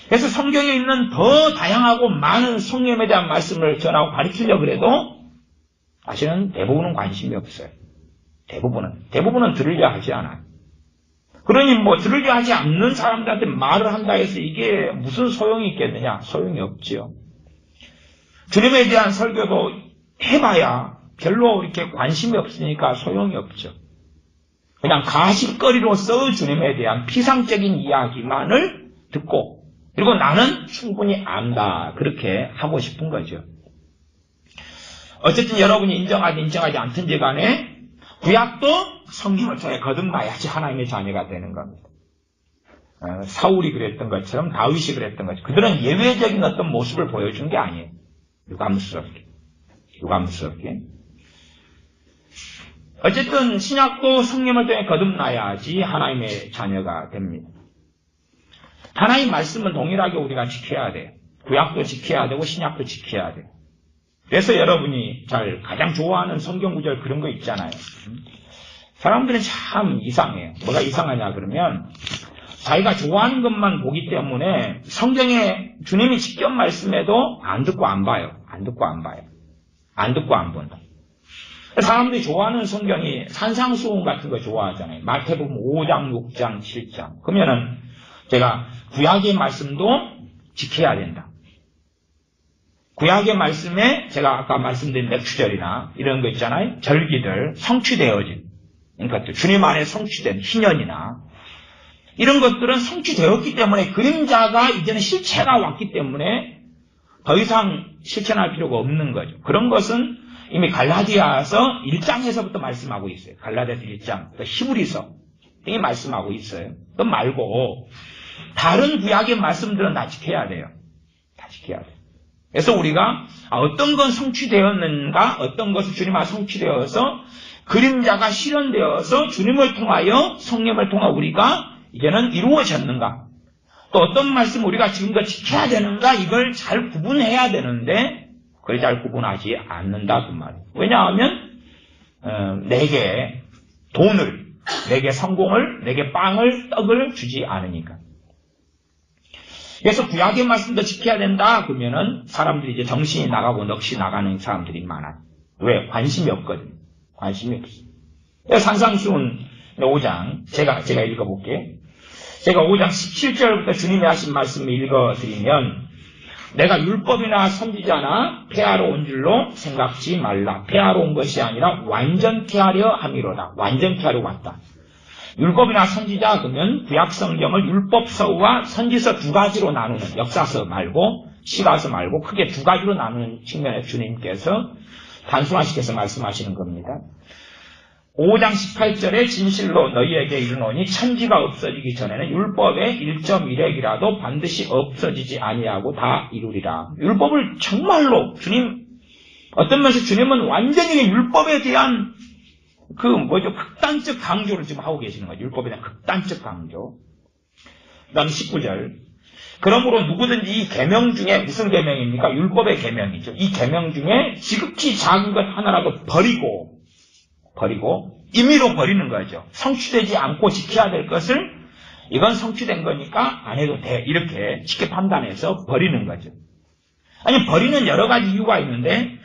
그래서 성경에 있는 더 다양하고 많은 성령에 대한 말씀을 전하고 가르치려고 해도 사실은 대부분은 관심이 없어요. 대부분은 들으려 하지 않아요. 그러니 들으려 하지 않는 사람들한테 말을 한다 해서 이게 무슨 소용이 있겠느냐? 소용이 없지요. 주님에 대한 설교도 해봐야 별로 이렇게 관심이 없으니까 소용이 없죠. 그냥 가십거리로서 주님에 대한 피상적인 이야기만을 듣고 그리고 나는 충분히 안다. 그렇게 하고 싶은 거죠. 어쨌든 여러분이 인정하지 않든지 간에 구약도 성경을 통해 거듭나야지 하나님의 자녀가 되는 겁니다. 사울이 그랬던 것처럼 다윗이 그랬던 것처럼 그들은 예외적인 어떤 모습을 보여준 게 아니에요. 유감스럽게. 어쨌든 신약도 성령을 통해 거듭나야지 하나님의 자녀가 됩니다. 하나님 말씀은 동일하게 우리가 지켜야 돼요. 구약도 지켜야 되고 신약도 지켜야 돼요. 그래서 여러분이 가장 좋아하는 성경 구절 그런 거 있잖아요. 사람들은 참 이상해요. 뭐가 이상하냐 그러면 자기가 좋아하는 것만 보기 때문에 성경에 주님이 직접 말씀해도 안 듣고 안 봐요. 안 듣고 안 본다. 사람들이 좋아하는 성경이 산상수훈 같은 거 좋아하잖아요. 마태복음 5장, 6장, 7장. 그러면은 제가 구약의 말씀도 지켜야 된다. 구약의 말씀에 제가 아까 말씀드린 맥주절이나 이런 거 있잖아요. 절기들 성취되어진 그러니까 주님 안에 성취된 희년이나 이런 것들은 성취되었기 때문에 그림자가 이제는 실체가 왔기 때문에 더 이상 실천할 필요가 없는 거죠. 그런 것은 이미 갈라디아서 1장에서부터 말씀하고 있어요. 갈라디아서 1장, 또 히브리서 이 말씀하고 있어요. 또 말고 다른 구약의 말씀들은 다 지켜야 돼요. 그래서 우리가 어떤 건 성취되었는가, 어떤 것은 주님 안에 성취되어서 그림자가 실현되어서 주님을 통하여 성령을 통하 우리가 이제는 이루어졌는가, 또 어떤 말씀 우리가 지금도 지켜야 되는가, 이걸 잘 구분해야 되는데 그걸 잘 구분하지 않는다 그 말이에요. 왜냐하면 내게 돈을, 내게 성공을, 내게 빵을, 떡을 주지 않으니까. 그래서 구약의 말씀도 지켜야 된다 그러면은 사람들이 이제 정신이 나가고 넋이 나가는 사람들이 많아요. 왜? 관심이 없거든요. 관심이 없어요. 산상수훈 5장 제가 읽어볼게요. 제가 5장 17절부터 주님이 하신 말씀을 읽어드리면 내가 율법이나 선지자나 폐하러 온 줄로 생각지 말라. 폐하러 온 것이 아니라 완전케 하려 함이로다. 완전케 하려 왔다. 율법이나 선지자 그러면 구약성경을 율법서와 선지서 두 가지로 나누는, 역사서 말고 시가서 말고 크게 두 가지로 나누는 측면에 주님께서 단순화시켜서 말씀하시는 겁니다. 5장 18절에 진실로 너희에게 이르노니 천지가 없어지기 전에는 율법의 1.1핵이라도 반드시 없어지지 아니하고 다 이루리라. 율법을 정말로 어떤 면에서 주님은 완전히 율법에 대한 극단적 강조를 지금 하고 계시는 거죠. 율법에 대한 극단적 강조. 그 다음 19절. 그러므로 누구든지 이 계명 중에 무슨 계명입니까? 율법의 계명이죠. 이 계명 중에 지극히 작은 것 하나라도 버리고 임의로 버리는 거죠. 성취되지 않고 지켜야 될 것을 이건 성취된 거니까 안 해도 돼. 이렇게 쉽게 판단해서 버리는 거죠. 아니, 버리는 여러 가지 이유가 있는데,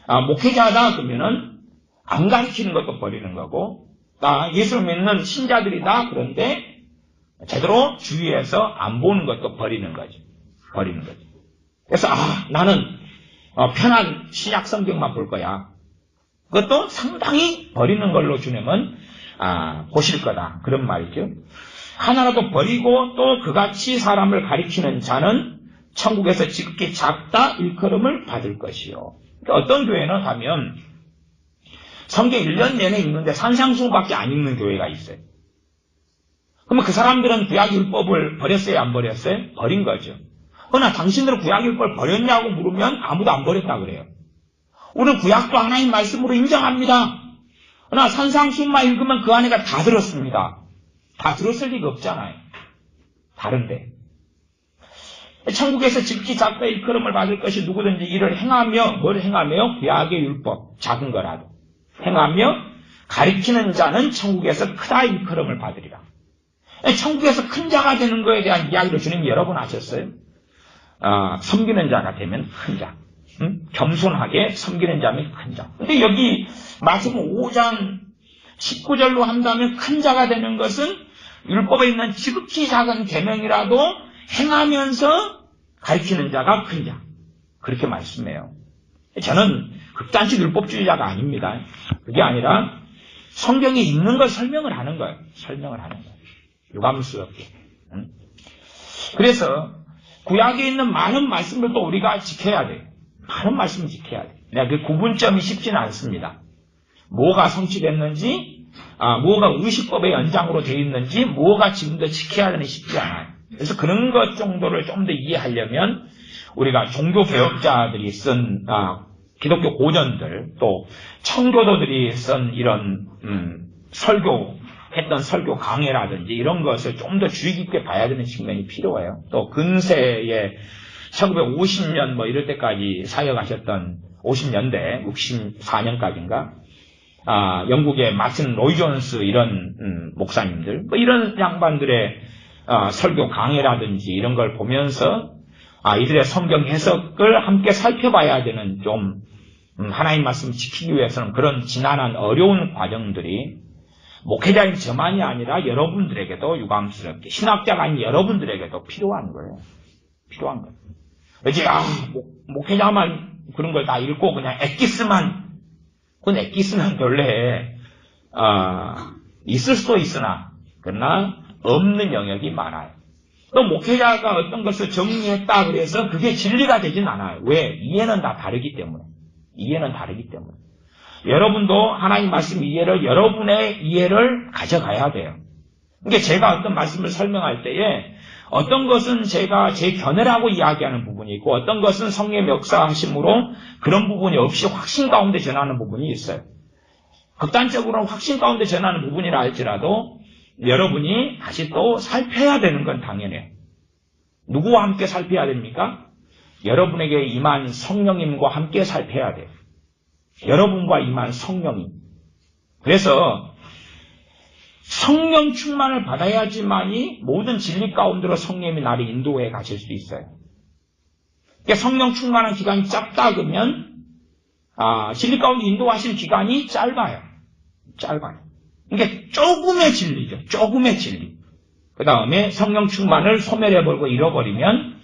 목회자다 그러면은 안 가르치는 것도 버리는 거고, 예수 믿는 신자들이다 그런데 제대로 주위에서 안 보는 것도 버리는 거지. 버리는 거지. 그래서 나는 편한 신약 성경만 볼 거야. 그것도 상당히 버리는 걸로 주님은 보실 거다. 그런 말이죠. 하나라도 버리고 또 그같이 사람을 가리키는 자는 천국에서 지극히 작다 일컬음을 받을 것이요. 그러니까 어떤 교회는 가면 성경 1년 내내 읽는데 산상수훈밖에 안 읽는 교회가 있어요. 그러면 그 사람들은 구약율법을 버렸어요? 안 버렸어요? 버린 거죠. 그러나 당신들은 구약율법을 버렸냐고 물으면 아무도 안 버렸다 그래요. 우리는 구약도 하나님 말씀으로 인정합니다. 그러나 산상수훈만 읽으면 그 안에가 다 들었습니다. 다 들었을 리가 없잖아요. 다른데. 천국에서 지극히 작다 일컬음을 받을 것이 누구든지 이를 행하며, 뭘 행하며? 구약의 율법, 작은 거라도 행하며 가리키는 자는 천국에서 크다 일컬음을 받으리라. 천국에서 큰 자가 되는 것에 대한 이야기를 주님이 여러 번 하셨어요. 섬기는 자가 되면 큰 자. 겸손하게 섬기는 자면 큰 자. 근데 여기 마태복음 5장 19절로 한다면 큰 자가 되는 것은 율법에 있는 지극히 작은 계명이라도 행하면서 가르치는 자가 큰 자. 그렇게 말씀해요. 저는 극단식 율법주의자가 아닙니다. 그게 아니라 성경에 있는 걸 설명을 하는 거예요. 설명을 하는 거예요. 유감스럽게. 그래서 구약에 있는 많은 말씀들도 우리가 지켜야 돼요. 많은 말씀을 지켜야 돼요. 그 구분점이 쉽지는 않습니다. 뭐가 성취됐는지, 뭐가 의식법의 연장으로 되어 있는지, 뭐가 지금도 지켜야 되는지 쉽지 않아요. 그래서 그런 것 정도를 좀 더 이해하려면 우리가 종교개혁자들이 쓴 기독교 고전들, 또 청교도들이 쓴 이런 설교했던 설교 강해라든지 이런 것을 좀 더 주의 깊게 봐야 되는 측면이 필요해요. 또 근세에 1950년 뭐 이럴 때까지 사역하셨던 50년대 64년까지인가 영국의 마틴 로이 존스 이런 목사님들 뭐 이런 양반들의 설교 강해라든지 이런 걸 보면서 이들의 성경 해석을 함께 살펴봐야 되는 좀 하나님 말씀 지키기 위해서는 그런 지난한 어려운 과정들이 목회자인 저만이 아니라 여러분들에게도 유감스럽게 신학자가 아닌 여러분들에게도 필요한 거예요. 필요한 거예요. 이제 목회자만 그런 걸 다 읽고 그냥 엑기스만 그건 엑기스는 원래 있을 수도 있으나 그러나 없는 영역이 많아요. 또 목회자가 어떤 것을 정리했다 그래서 그게 진리가 되진 않아요. 왜? 이해는 다 다르기 때문에. 이해는 다르기 때문에. 여러분도 하나님 말씀 이해를 여러분의 이해를 가져가야 돼요. 그러니까 제가 어떤 말씀을 설명할 때에 어떤 것은 제가 제 견해라고 이야기하는 부분이 있고 어떤 것은 성령의 역사하심으로 그런 부분이 없이 확신 가운데 전하는 부분이 있어요. 극단적으로는 확신 가운데 전하는 부분이라 할지라도 여러분이 다시 또 살펴야 되는 건 당연해요. 누구와 함께 살펴야 됩니까? 여러분에게 임한 성령님과 함께 살펴야 돼요. 여러분과 임한 성령님. 그래서 성령 충만을 받아야지만이 모든 진리 가운데로 성령님이 나를 인도해 가실 수 있어요. 그러니까 성령 충만한 기간이 짧다 그러면 진리 가운데 인도하신 기간이 짧아요. 짧아요. 그러니까 조금의 진리죠. 조금의 진리. 그 다음에 성령 충만을 소멸해버리고 잃어버리면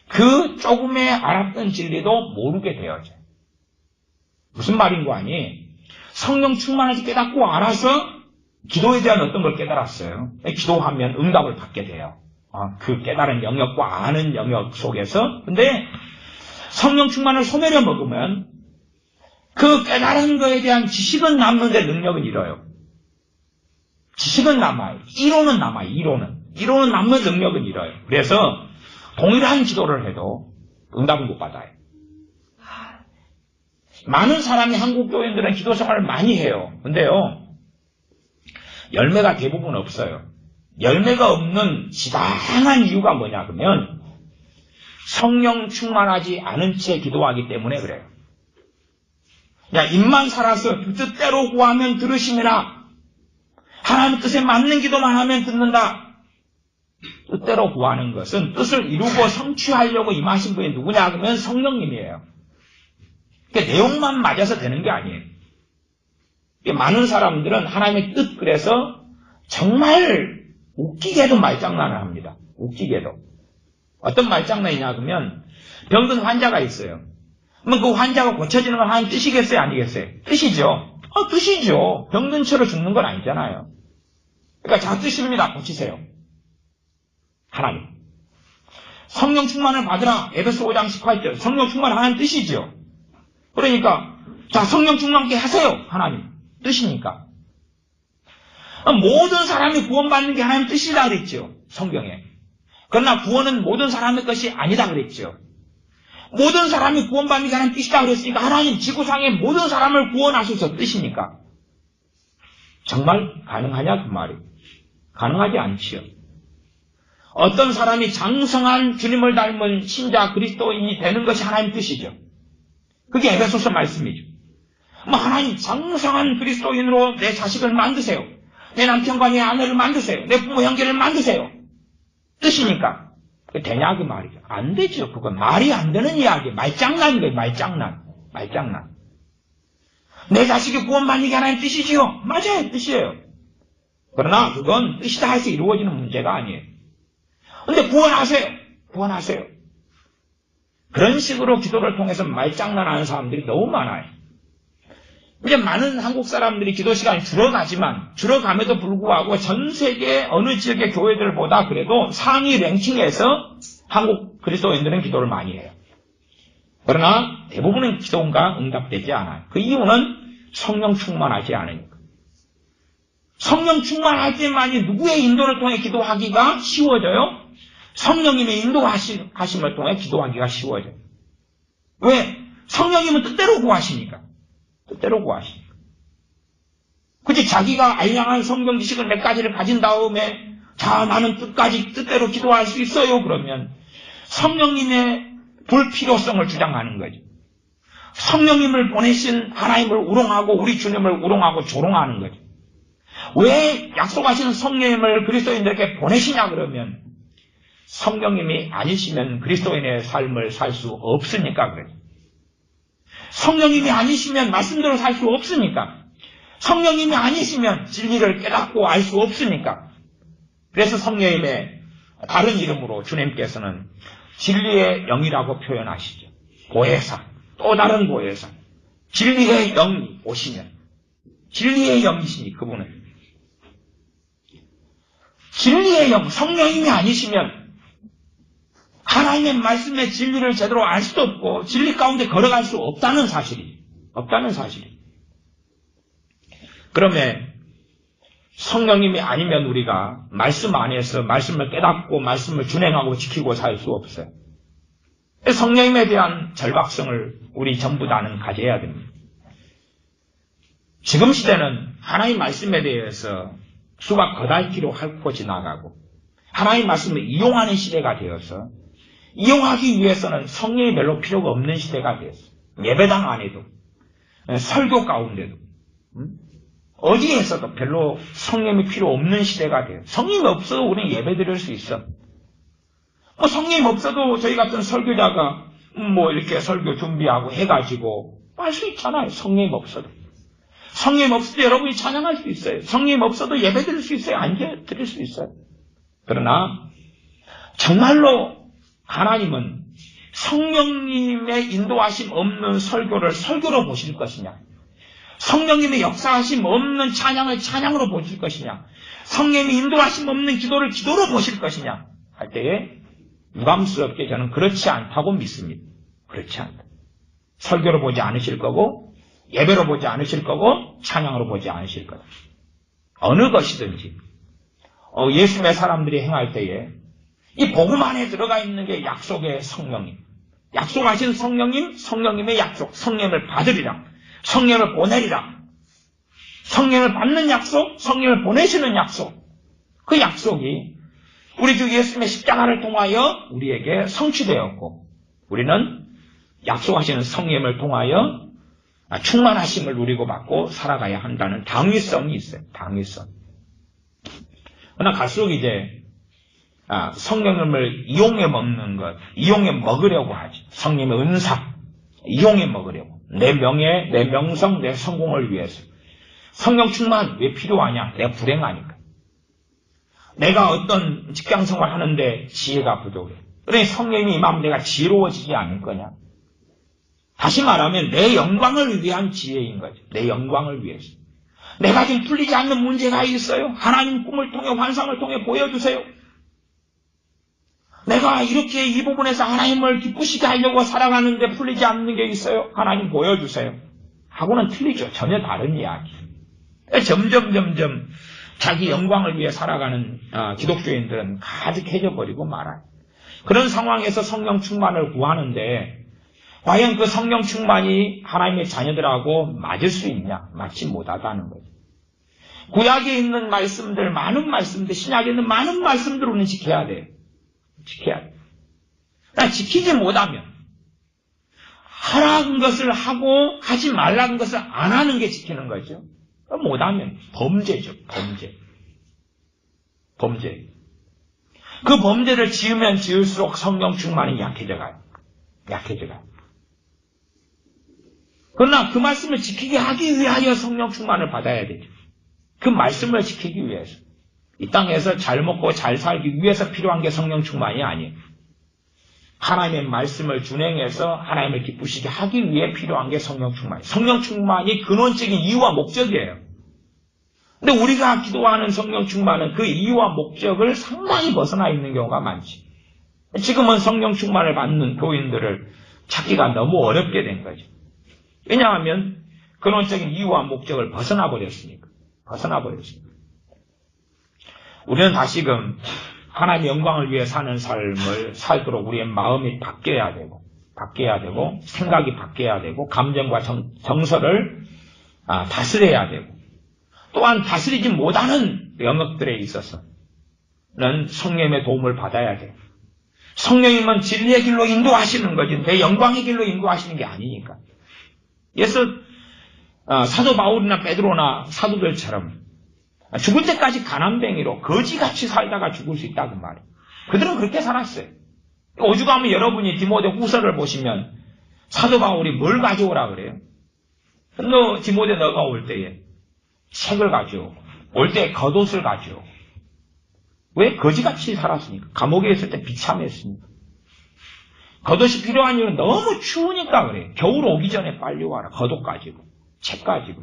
그 조금의 알았던 진리도 모르게 되어져요. 무슨 말인 거 아니? 성령 충만해서 깨닫고 알아서 기도에 대한 어떤 걸 깨달았어요. 기도하면 응답을 받게 돼요. 그 깨달은 영역과 아는 영역 속에서. 근데 성령 충만을 소멸해 먹으면 그 깨달은 거에 대한 지식은 남는데 능력은 잃어요. 지식은 남아요. 이론은 남아요. 이론은 남는 능력은 잃어요. 그래서 동일한 기도를 해도 응답은 못 받아요. 많은 사람이 한국 교인들은 기도 생활을 많이 해요. 근데요, 열매가 대부분 없어요. 열매가 없는 지당한 이유가 뭐냐 그러면 성령 충만하지 않은 채 기도하기 때문에 그래요. 입만 살아서 그 뜻대로 구하면 들으심이라 하나님 뜻에 맞는 기도만 하면 듣는다. 뜻대로 구하는 것은 뜻을 이루고 성취하려고 임하신 분이 누구냐 하면 성령님이에요. 그러니까 내용만 맞아서 되는 게 아니에요. 많은 사람들은 하나님의 뜻 그래서 정말 웃기게도 말장난을 합니다. 웃기게도. 어떤 말장난이냐 그러면 병든 환자가 있어요. 그러면 그 환자가 고쳐지는 건 하나님 뜻이겠어요? 아니겠어요? 뜻이죠. 뜻이죠. 병든 채로 죽는 건 아니잖아요. 그러니까 자 뜻입니다. 고치세요. 하나님. 성령 충만을 받으라. 에베소 5장 18절. 성령 충만 하나님 뜻이죠. 그러니까 자 성령 충만케 하세요. 하나님. 뜻이니까. 모든 사람이 구원받는 게 하나님 뜻이다 그랬죠. 성경에. 그러나 구원은 모든 사람의 것이 아니다 그랬죠. 모든 사람이 구원받는 게 하나님 뜻이다 그랬으니까 하나님 지구상의 모든 사람을 구원하소서 뜻이니까. 정말 가능하냐 그 말이. 가능하지 않지요. 어떤 사람이 장성한 주님을 닮은 신자 그리스도인이 되는 것이 하나님 뜻이죠. 그게 에베소서 말씀이죠. 하나님 장성한 그리스도인으로 내 자식을 만드세요. 내 남편과 내 아내를 만드세요. 내 부모 형제를 만드세요. 뜻이니까. 그게 되냐 그 말이죠. 안 되죠. 그건 말이 안 되는 이야기. 말장난인 거예요. 말장난. 내 자식이 구원받는 게 하나님 뜻이지요. 맞아요. 뜻이에요. 그러나 그건 뜻이다 해서 이루어지는 문제가 아니에요. 근데 구원하세요. 그런 식으로 기도를 통해서 말장난하는 사람들이 너무 많아요. 이제 많은 한국 사람들이 기도 시간이 줄어감에도 불구하고 전 세계 어느 지역의 교회들보다 그래도 상위 랭킹에서 한국 그리스도인들은 기도를 많이 해요. 그러나 대부분의 기도가 응답되지 않아요. 그 이유는 성령 충만하지 않으니까. 성령 충만할 때만이 누구의 인도를 통해 기도하기가 쉬워져요? 성령님의 인도하심을 통해 기도하기가 쉬워져요. 왜? 성령님은 뜻대로 구하시니까. 그치, 자기가 알량한 성경 지식을 몇 가지를 가진 다음에, 자, 나는 뜻대로 기도할 수 있어요. 그러면 성령님의 불필요성을 주장하는 거죠. 성령님을 보내신 하나님을 우롱하고 우리 주님을 우롱하고 조롱하는 거죠. 왜 약속하시는 성령님을 그리스도인들에게 보내시냐 그러면 성령님이 아니시면 그리스도인의 삶을 살 수 없으니까 그래요. 성령님이 아니시면 말씀대로 살 수 없으니까. 성령님이 아니시면 진리를 깨닫고 알 수 없으니까. 그래서 성령님의 다른 이름으로 주님께서는 진리의 영이라고 표현하시죠. 보혜사, 또 다른 보혜사. 진리의 영이 오시면 진리의 영이시니 그분은 진리의 영, 성령님이 아니시면 하나님의 말씀의 진리를 제대로 알 수도 없고 진리 가운데 걸어갈 수 없다는 사실이. 그러면 성령님이 아니면 우리가 말씀 안에서 말씀을 깨닫고 말씀을 준행하고 지키고 살 수 없어요. 성령님에 대한 절박성을 우리 전부 다는 가져야 됩니다. 지금 시대는 하나님 말씀에 대해서 수가 거달기로 핥고 지나가고 하나님 말씀을 이용하는 시대가 되어서 이용하기 위해서는 성령이 별로 필요가 없는 시대가 되었어요. 예배당 안에도 설교 가운데도 어디에서도 별로 성령이 필요 없는 시대가 돼요. 성령이 없어도 우리는 예배 드릴 수 있어. 성령이 없어도 저희 같은 설교자가 이렇게 설교 준비하고 해가지고 할 수 있잖아요. 성령이 없어도. 성령이 없어도 여러분이 찬양할 수 있어요. 성령이 없어도 예배 드릴 수 있어요. 앉아 드릴 수 있어요. 그러나 정말로 하나님은 성령님의 인도하심 없는 설교를 설교로 보실 것이냐, 성령님의 역사하심 없는 찬양을 찬양으로 보실 것이냐, 성령님의 인도하심 없는 기도를 기도로 보실 것이냐 할 때에 유감스럽게 저는 그렇지 않다고 믿습니다. 그렇지 않다. 설교로 보지 않으실 거고 예배로 보지 않으실 거고 찬양으로 보지 않으실 거다. 어느 것이든지 예수님의 사람들이 행할 때에 이 복음 안에 들어가 있는 게 약속의 성령님, 약속하신 성령님, 성령님의 약속, 성령을 받으리라, 성령을 보내리라, 성령을 받는 약속, 성령을 보내시는 약속, 그 약속이 우리 주 예수님의 십자가를 통하여 우리에게 성취되었고 우리는 약속하시는 성령을 통하여 충만하심을 누리고 받고 살아가야 한다는 당위성이 있어요. 당위성. 그러나 갈수록 이제 성령님을 이용해 먹는 것, 이용해 먹으려고 하지. 성령의 은사, 이용해 먹으려고. 내 명예, 내 명성, 내 성공을 위해서. 성령 충만 왜 필요하냐? 내가 불행하니까. 내가 어떤 직장생활 하는데 지혜가 부족해. 그러니 성령님이 임하면 내가 지혜로워지지 않을 거냐? 다시 말하면 내 영광을 위한 지혜인 거죠. 내 영광을 위해서. 내가 지금 풀리지 않는 문제가 있어요. 하나님 꿈을 통해 환상을 통해 보여주세요. 내가 이렇게 이 부분에서 하나님을 기쁘시게 하려고 살아가는데 풀리지 않는 게 있어요. 하나님 보여주세요. 하고는 틀리죠. 전혀 다른 이야기. 점점 자기 영광을 위해 살아가는 기독교인들은 가득해져 버리고 말아요. 그런 상황에서 성령 충만을 구하는데 과연 그 성령 충만이 하나님의 자녀들하고 맞을 수 있냐? 맞지 못하다는 거죠. 구약에 있는 말씀들, 많은 말씀들, 신약에 있는 많은 말씀들을 우리는 지켜야 돼요. 지켜야 돼요. 지키지 못하면 하라는 것을 하고 하지 말라는 것을 안 하는 게 지키는 거죠. 못하면 범죄죠. 범죄. 그 범죄를 지으면 지을수록 성령 충만이 약해져 가요. 그러나 그 말씀을 지키게 하기 위하여 성령 충만을 받아야 되죠. 그 말씀을 지키기 위해서. 이 땅에서 잘 먹고 잘 살기 위해서 필요한 게 성령 충만이 아니에요. 하나님의 말씀을 준행해서 하나님을 기쁘시게 하기 위해 필요한 게 성령 충만이에요. 성령 충만이 근원적인 이유와 목적이에요. 근데 우리가 기도하는 성령 충만은 그 이유와 목적을 상당히 벗어나 있는 경우가 많지. 지금은 성령 충만을 받는 교인들을 찾기가 너무 어렵게 된 거죠. 왜냐하면 근원적인 이유와 목적을 벗어나 버렸으니까. 우리는 다시금 하나님의 영광을 위해 사는 삶을 살도록 우리의 마음이 바뀌어야 되고 생각이 바뀌어야 되고 감정과 정서를 다스려야 되고 또한 다스리지 못하는 영역들에 있어서는 성령의 도움을 받아야 돼요. 성령님은 진리의 길로 인도하시는 거지 내 영광의 길로 인도하시는 게 아니니까. 그래서 사도 바울이나 베드로나 사도들처럼 죽을 때까지 가난뱅이로 거지같이 살다가 죽을 수 있다 그 말이에요. 그들은 그렇게 살았어요. 오죽하면 여러분이 디모데 후서를 보시면 사도 바울이 뭘 가져오라 그래요? 너 디모데 너가 올 때에 책을 가져오고 올 때에 겉옷을 가져오고 왜? 거지같이 살았으니까. 감옥에 있을 때 비참했으니까. 겉옷이 필요한 이유는 너무 추우니까 그래요. 겨울 오기 전에 빨리 와라. 겉옷 가지고 책 가지고.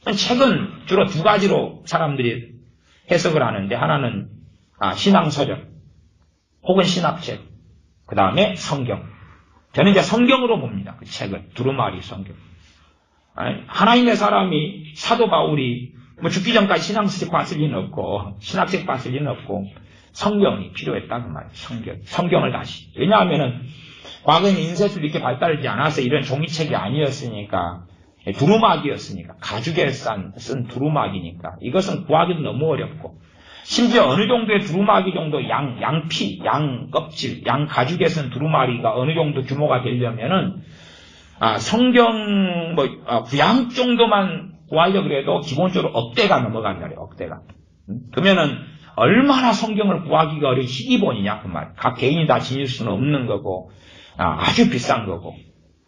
책은 주로 두 가지로 사람들이 해석을 하는데 하나는 신앙서적 혹은 신학책, 그 다음에 성경. 저는 이제 성경으로 봅니다. 그 책을. 두루마리 성경. 하나님의 사람이 사도 바울이 죽기 전까지 신앙책 봤을 리는 없고 신학책 봤을 리는 없고 성경이 필요했다 그 말이에요. 성경을 다시. 왜냐하면은 과거에는 인쇄술이 이렇게 발달하지 않아서 이런 종이책이 아니었으니까 두루마기였으니까 가죽에 쓴 두루마기니까 이것은 구하기도 너무 어렵고 심지어 어느 정도의 두루마기 정도 양피, 양 껍질, 양 가죽에 쓴 두루마리가 어느 정도 규모가 되려면은 성경 구약 정도만 구하려고 해도 기본적으로 억대가 넘어간다 그래요. 억대가. 그러면은 얼마나 성경을 구하기가 어려운 희귀본이냐 그 말. 각 개인이 다 지닐 수는 없는 거고 아주 비싼 거고.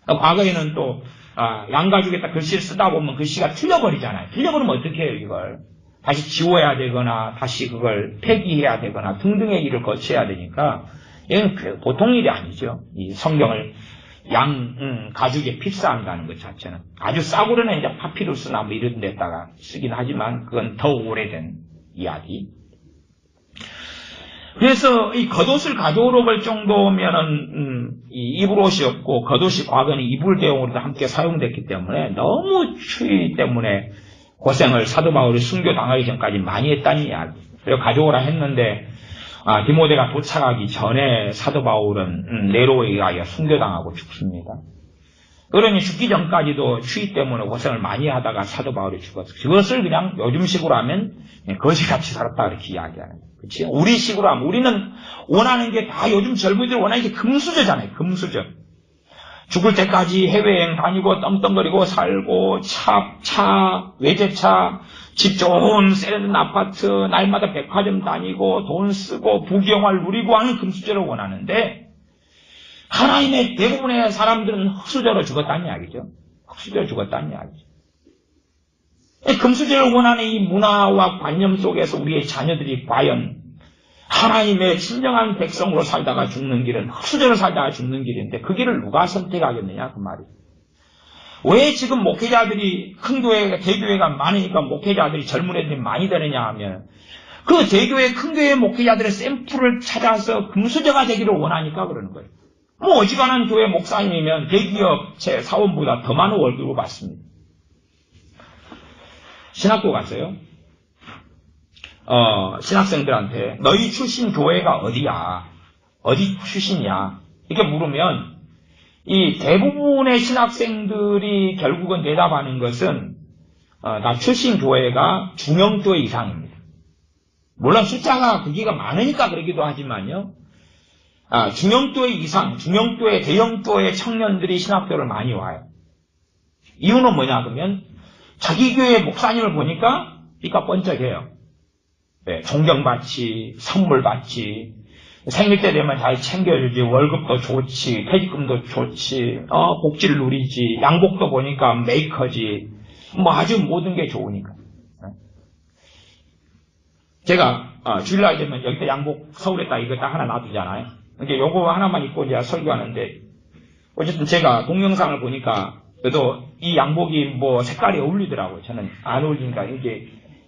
과거에는 또 양가죽에다 글씨를 쓰다 보면 글씨가 틀려버리잖아요. 틀려버리면 어떻게 해요 이걸. 다시 지워야 되거나 다시 그걸 폐기해야 되거나 등등의 일을 거쳐야 되니까 이건 보통 일이 아니죠. 이 성경을 가죽에 핍사한다는 것 자체는. 아주 싸구려는 이제 파피루스나 뭐 이런 데다가 쓰긴 하지만 그건 더 오래된 이야기. 그래서 이 겉옷을 가져오러 갈 정도면은 입을 옷이 없고 겉옷이 과거에는 이불 대용으로도 함께 사용됐기 때문에 너무 추위 때문에 고생을 사도 바울이 순교당하기 전까지 많이 했다는 이야기. 그래서 가져오라 했는데 디모데가 도착하기 전에 사도 바울은 네로에 의하여 순교당하고 죽습니다. 그러니 죽기 전까지도 추위 때문에 고생을 많이 하다가 사도 바울이 죽었어요. 그것을 그냥 요즘식으로 하면 거지같이 살았다 이렇게 이야기하는 거예요. 그치? 우리식으로 하면 우리는 원하는 게 다 요즘 젊은이들 원하는 게 금수저잖아요. 금수저. 죽을 때까지 해외여행 다니고 떵떵거리고 살고 외제차, 집 좋은 세련된 아파트, 날마다 백화점 다니고 돈 쓰고 부귀영화를 누리고 하는 금수저를 원하는데 하나님의 대부분의 사람들은 흙수저로 죽었다는 이야기죠. 흙수저로 죽었다는 이야기죠. 금수저를 원하는 이 문화와 관념 속에서 우리의 자녀들이 과연 하나님의 진정한 백성으로 살다가 죽는 길은 흙수저로 살다가 죽는 길인데 그 길을 누가 선택하겠느냐 그 말이에요. 왜 지금 목회자들이 큰 교회가 대교회가 많으니까 목회자들이 젊은 애들이 많이 되느냐 하면 그 대교회 큰 교회 목회자들의 샘플을 찾아서 금수저가 되기를 원하니까 그러는 거예요. 뭐 어지간한 교회 목사님이면 대기업 제 사원보다 더 많은 월급을 받습니다. 신학교 갔어요. 신학생들한테 너희 출신 교회가 어디야? 어디 출신이야? 이렇게 물으면 이 대부분의 신학생들이 결국은 대답하는 것은 나 출신 교회가 중형교회 이상입니다. 물론 숫자가 그기가 많으니까 그러기도 하지만요. 중형교회 이상, 중형교회, 대형교회 청년들이 신학교를 많이 와요. 이유는 뭐냐 그러면 자기 교회 목사님을 보니까 삐까 번쩍해요. 네, 존경받지, 선물 받지, 생일 때 되면 잘 챙겨주지, 월급도 좋지, 퇴직금도 좋지, 복지를 누리지, 양복도 보니까 메이커지, 뭐 아주 모든 게 좋으니까. 제가 주일날 되면 여기다 양복 서울에다 이거 다 하나 놔두잖아요. 이게 요거 하나만 입고 이제 설교하는데 어쨌든 제가 동영상을 보니까 그래도 이 양복이 뭐 색깔이 어울리더라고요. 저는 안 어울리니까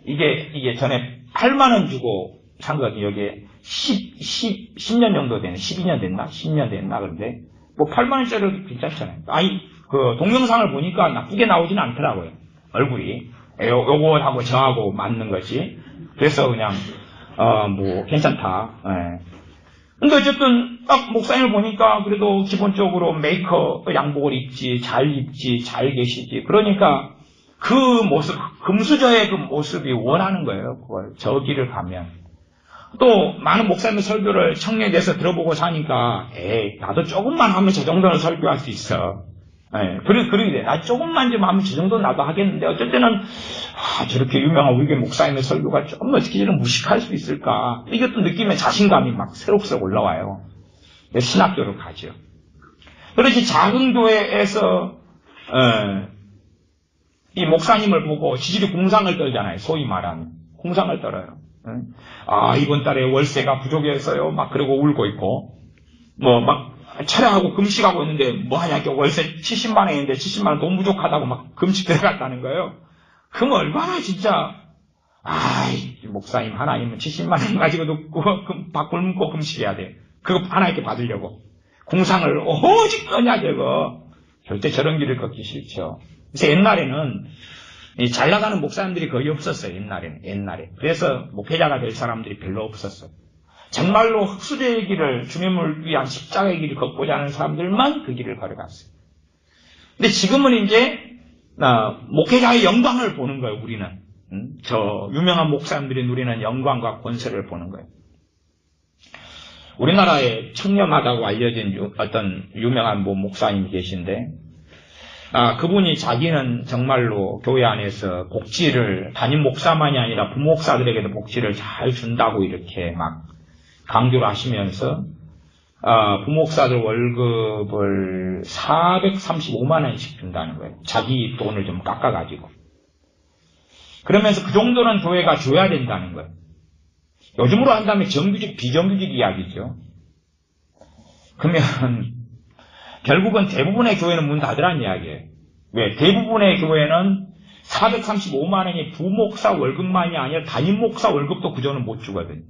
이게 전에 8만 원 주고 산 거거든요. 여기에 10년 정도 되네. 12년 됐나? 10년 됐나? 그런데 뭐 8만 원짜리도 괜찮잖아요. 그 동영상을 보니까 나쁘게 나오진 않더라고요. 얼굴이. 요거하고 저하고 맞는 거지. 그래서 그냥 뭐 괜찮다. 예. 근데 어쨌든 딱 목사님을 보니까 그래도 기본적으로 메이커 양복을 입지, 잘 계시지. 그러니까 그 모습, 금수저의 그 모습이 원하는 거예요. 그걸 저 길을 가면. 또 많은 목사님의 설교를 청년에 대해서 들어보고 사니까 나도 조금만 하면 저 정도는 설교할 수 있어. 그러게 돼. 나 조금만 좀 하면 저 정도는 나도 하겠는데 어쩔 때는 저렇게 유명한 우리 목사님의 설교가 좀 어떻게 저런 무식할 수 있을까. 이것도 느끼면 자신감이 막 새록새록 올라와요. 신학교로 가죠. 그렇지 작은 교회에서 이 목사님을 보고 지지리 공상을 떨잖아요. 소위 말하면 공상을 떨어요. 이번 달에 월세가 부족해서요. 막 그러고 울고 있고 뭐 막 촬영하고 금식하고 있는데 뭐하냐 월세 70만 원인데 70만 원 돈 부족하다고 막 금식 들어갔다는 거예요. 그럼 얼마나 진짜 목사님 하나님은 70만 원 가지고도 굶고 금식해야 돼. 그거 하나님께 받으려고 공상을 오직 거냐 저거. 절대 저런 길을 걷기 싫죠. 그래서 옛날에는 잘 나가는 목사님들이 거의 없었어요. 옛날에. 그래서 목회자가 될 사람들이 별로 없었어요. 정말로 흙수저의 길을 주님을 위한 십자가의 길을 걷고자 하는 사람들만 그 길을 걸어갔어요. 근데 지금은 이제 목회자의 영광을 보는 거예요. 우리는 저 유명한 목사님들이 누리는 영광과 권세를 보는 거예요. 우리나라에 청렴하다고 알려진 어떤 유명한 목사님이 계신데 그분이 자기는 정말로 교회 안에서 복지를 담임 목사만이 아니라 부목사들에게도 복지를 잘 준다고 이렇게 막 강조를 하시면서 부목사들 월급을 435만 원씩 준다는 거예요. 자기 돈을 좀 깎아가지고. 그러면서 그 정도는 교회가 줘야 된다는 거예요. 요즘으로 한다면 정규직, 비정규직 이야기죠. 그러면 결국은 대부분의 교회는 문 닫으라는 이야기예요. 왜? 대부분의 교회는 435만 원이 부목사 월급만이 아니라 담임 목사 월급도 그저는 못 주거든요.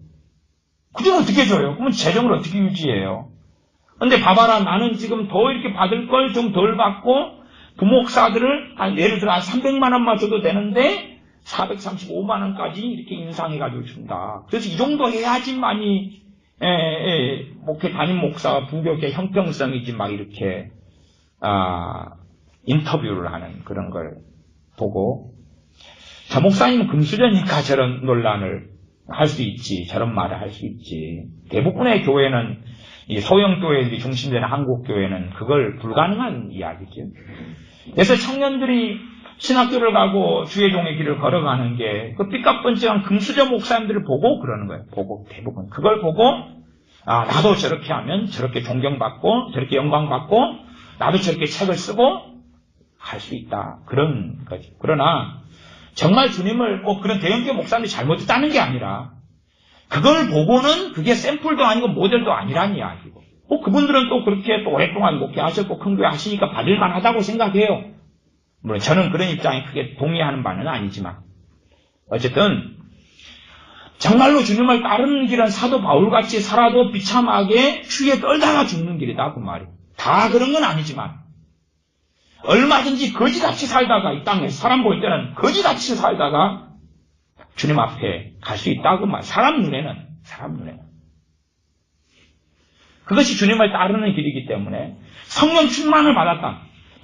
그저는 어떻게 줘요? 그러면 재정을 어떻게 유지해요? 근데 봐봐라, 나는 지금 더 이렇게 받을 걸 좀 덜 받고 부목사들을 예를 들어 한 300만 원만 줘도 되는데 435만 원까지 이렇게 인상해가지고 준다. 그래서 이 정도 해야지만이 목회 담임 목사와 부교계 형평성이지 막 이렇게 인터뷰를 하는 그런 걸 보고 저 목사님은 금수저니까 저런 논란을 할 수 있지, 저런 말을 할 수 있지. 대부분의 교회는 이 소형교회들이 중심되는 한국교회는 그걸 불가능한 이야기죠. 그래서 청년들이 신학교를 가고 주의 종의 길을 걸어가는 게 그 삐까뻔쩍한 금수저 목사님들을 보고 그러는 거예요. 보고 대부분 그걸 보고 나도 저렇게 하면 저렇게 존경받고 저렇게 영광받고 나도 저렇게 책을 쓰고 할 수 있다. 그런 거죠. 그러나 정말 주님을 꼭 그런 대형교회 목사님이 잘못했다는 게 아니라 그걸 보고는 그게 샘플도 아니고 모델도 아니란 이야기고 그분들은 또 그렇게 또 오랫동안 목회하셨고 큰 교회 하시니까 받을만 하다고 생각해요. 물론 저는 그런 입장에 크게 동의하는 바는 아니지만 어쨌든 정말로 주님을 따르는 길은 사도 바울같이 살아도 비참하게 추위에 떨다가 죽는 길이다 그 말이에요. 다 그런 건 아니지만 얼마든지 거지같이 살다가 이 땅에 사람 볼 때는 거지같이 살다가 주님 앞에 갈 수 있다 그 말. 사람 눈에는 그것이 주님을 따르는 길이기 때문에 성령 충만을 받았다.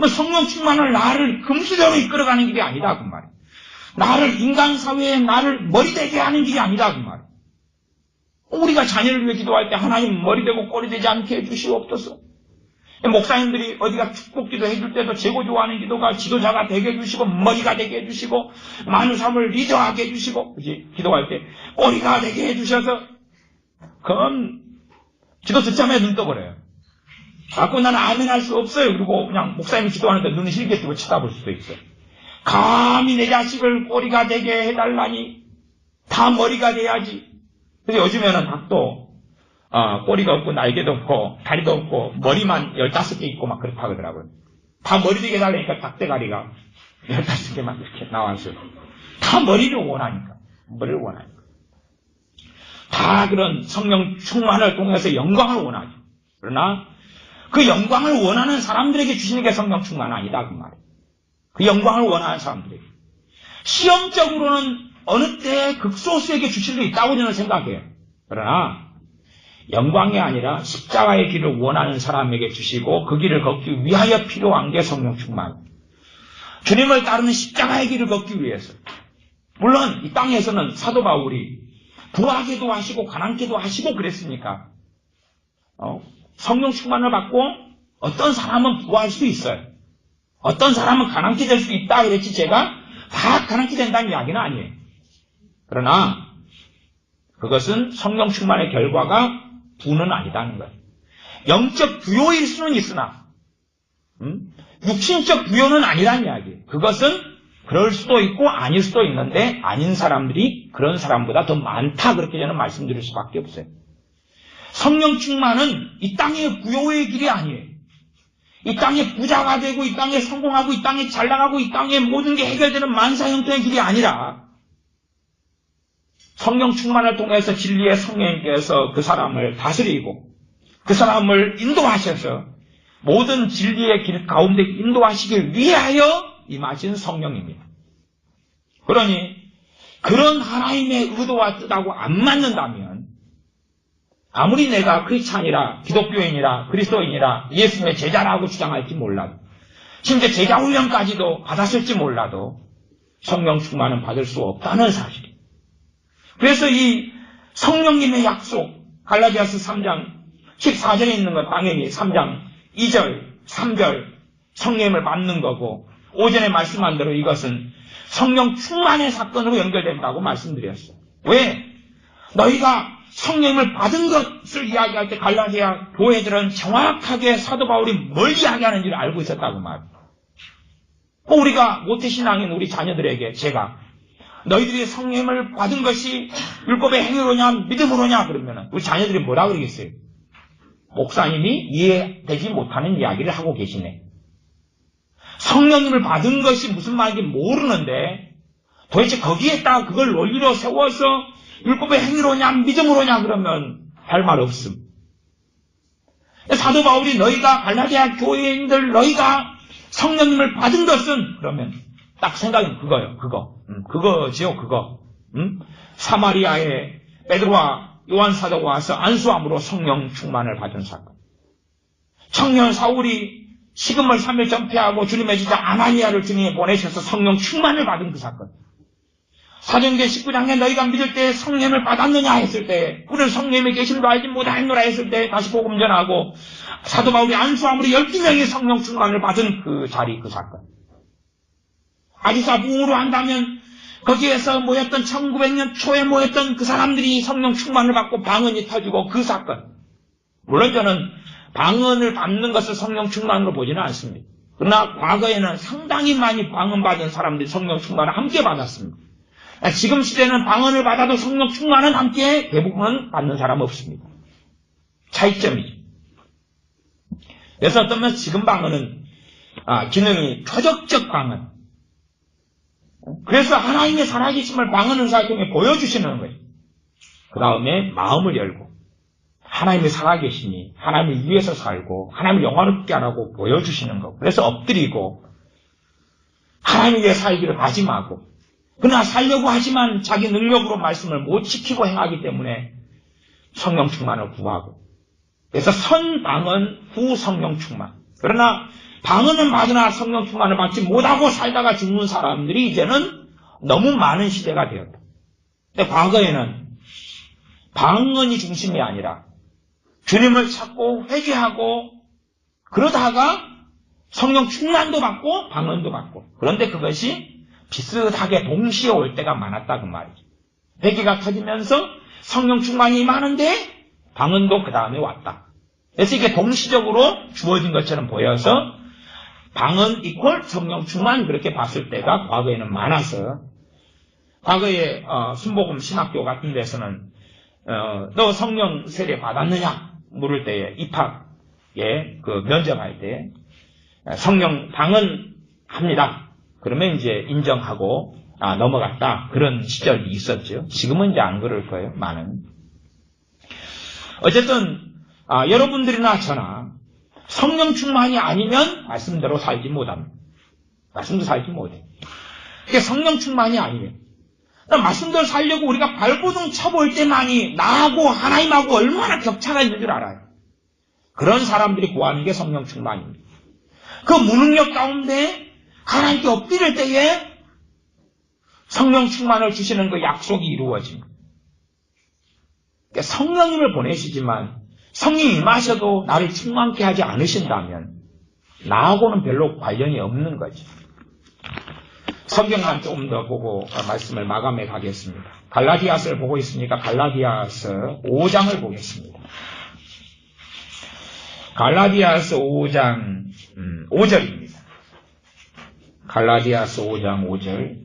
성령 충만을 나를 금수저로 이끌어가는 길이 아니다 그 말이에요. 나를 인간 사회에 나를 머리되게 하는 길이 아니다 그 말이에요. 우리가 자녀를 위해 기도할 때 하나님 머리되고 꼬리되지 않게 해주시옵소서. 목사님들이 어디가 축복기도 해줄 때도 제고 좋아하는 기도가 지도자가 되게 해주시고 머리가 되게 해주시고 만우삼을 리더하게 해주시고 그치? 기도할 때 꼬리가 되게 해주셔서 그건 기도 듣자마자 눈 떠버려요. 자꾸 나는 아멘 할 수 없어요. 그리고 그냥 목사님이 기도하는데 눈을 hir게 뜨고 쳐다볼 수도 있어요. 감히 내 자식을 꼬리가 되게 해달라니 다 머리가 돼야지. 그래서 요즘에는 닭도 꼬리가 없고 날개도 없고 다리도 없고 머리만 15개 있고 막 그렇다 그러더라고요. 다 머리 되게 달라니까 닭대가리가 15개만 이렇게 나왔어요. 다 머리를 원하니까. 다 그런 성령 충만을 통해서 영광을 원하죠. 그러나 그 영광을 원하는 사람들에게 주시는 게 성령 충만 아니다 그 말이에요. 그 영광을 원하는 사람들에게. 시험적으로는 어느 때 극소수에게 주실 수 있다고 저는 생각해요. 그러나 영광이 아니라 십자가의 길을 원하는 사람에게 주시고 그 길을 걷기 위하여 필요한 게 성령 충만. 주님을 따르는 십자가의 길을 걷기 위해서. 물론 이 땅에서는 사도 바울이 부하게도 하시고 가난케도 하시고 그랬으니까 성령 충만을 받고 어떤 사람은 부할 수 있어요. 어떤 사람은 가난케 될 수 있다 그랬지 제가 다 가난케 된다는 이야기는 아니에요. 그러나 그것은 성령 충만의 결과가 부는 아니다는 거예요. 영적 부요일 수는 있으나 육신적 부요는 아니라는 이야기예요. 그것은 그럴 수도 있고 아닐 수도 있는데 아닌 사람들이 그런 사람보다 더 많다 그렇게 저는 말씀드릴 수밖에 없어요. 성령 충만은 이 땅의 부요의 길이 아니에요. 이 땅에 부자가 되고 이 땅에 성공하고 이 땅에 잘 나가고 이 땅에 모든 게 해결되는 만사 형통의 길이 아니라 성령 충만을 통해서 진리의 성령님께서 그 사람을 다스리고 그 사람을 인도하셔서 모든 진리의 길 가운데 인도하시길 위하여 임하신 성령입니다. 그러니 그런 하나님의 의도와 뜻하고 안 맞는다면 아무리 내가 크리스찬이라 기독교인이라 그리스도인이라 예수님의 제자라고 주장할지 몰라도 심지어 제자 훈련까지도 받았을지 몰라도 성령 충만은 받을 수 없다는 사실이에요. 그래서 이 성령님의 약속 갈라디아서 3장 14절에 있는 건 당연히 3장 2절 3절 성령님을 받는 거고 오전에 말씀한 대로 이것은 성령 충만의 사건으로 연결된다고 말씀드렸어요. 왜? 너희가 성령님을 받은 것을 이야기할 때 갈라디아 교회들은 정확하게 사도 바울이 뭘 이야기하는지를 알고 있었다고 말해요. 우리가 모태신앙인 우리 자녀들에게 제가 너희들이 성령님을 받은 것이 율법의 행위로냐 믿음으로냐 그러면 우리 자녀들이 뭐라 그러겠어요? 목사님이 이해되지 못하는 이야기를 하고 계시네. 성령님을 받은 것이 무슨 말인지 모르는데 도대체 거기에다가 그걸 논리로 세워서 율법의 행위로냐 믿음으로냐 그러면 할 말 없음. 사도 바울이 너희가 갈라디아 교회인들 너희가 성령님을 받은 것은 그러면 딱 생각은 그거요. 그거지요. 사마리아에 베드로와 요한 사도가 와서 안수함으로 성령 충만을 받은 사건. 청년 사울이 식음을 3일 전폐하고 주님의 제자 아나니아를 주님이 보내셔서 성령 충만을 받은 그 사건. 사도행전 19장에 너희가 믿을 때 성령을 받았느냐 했을 때, 우리는 성령의 계심도 알지 못하노라 했을 때 다시 복음 전하고, 사도 바울이 안수함으로 12명의 성령 충만을 받은 그 자리, 그 사건. 아디사 부흥으로 한다면 거기에서 모였던 1900년 초에 모였던 그 사람들이 성령 충만을 받고 방언이 터지고 그 사건. 물론 저는 방언을 받는 것을 성령 충만으로 보지는 않습니다. 그러나 과거에는 상당히 많이 방언 받은 사람들이 성령 충만을 함께 받았습니다. 지금 시대는 방언을 받아도 성령 충만은 함께 대부분은 받는 사람 없습니다. 차이점이죠. 그래서 어떤 면 지금 방언은 기능이 표적적 방언. 그래서 하나님의 살아계심을 방언 은사를 통해 보여주시는 거예요. 그 다음에 마음을 열고 하나님의 살아계심이 하나님을 위해서 살고 하나님을 영화롭게 하라고 보여주시는 거. 그래서 엎드리고 하나님을 위해 살기를 다짐하고, 그러나 살려고 하지만 자기 능력으로 말씀을 못 지키고 행하기 때문에 성령 충만을 구하고, 그래서 선방언 후 성령 충만. 그러나 방언은 받으나 성령 충만을 받지 못하고 살다가 죽는 사람들이 이제는 너무 많은 시대가 되었다. 근데 과거에는 방언이 중심이 아니라 주님을 찾고 회개하고 그러다가 성령 충만도 받고 방언도 받고, 그런데 그것이 비슷하게 동시에 올 때가 많았다 그 말이죠. 회개가 터지면서 성령 충만이 많은데 방언도 그 다음에 왔다. 그래서 이게 동시적으로 주어진 것처럼 보여서 방언 이퀄 성령 충만 그렇게 봤을 때가 과거에는 많아서, 과거에 순복음 신학교 같은 데서는 너 성령 세례 받았느냐 물을 때에 입학에 그 면접할 때 성령 방언 합니다. 그러면 이제 인정하고 넘어갔다, 그런 시절이 있었죠. 지금은 이제 안 그럴 거예요, 많은. 어쨌든 여러분들이나 저나 성령 충만이 아니면 말씀대로 살지 못합니다. 말씀대로 살지 못해요. 그게 성령 충만이 아니면, 말씀대로 살려고 우리가 발버둥 쳐볼 때만이 나하고 하나님하고 얼마나 격차가 있는 줄 알아요. 그런 사람들이 구하는 게 성령 충만입니다. 그 무능력 가운데 하나님께 엎드릴 때에 성령 충만을 주시는 그 약속이 이루어집니다. 그러니까 성령님을 보내시지만 성령이 임하셔도 나를 충만케 하지 않으신다면 나하고는 별로 관련이 없는 거죠. 성경만 조금 더 보고 말씀을 마감해 가겠습니다. 갈라디아서를 보고 있으니까 갈라디아서 5장을 보겠습니다. 갈라디아서 5장 5절입니다. 갈라디아서 5장 5절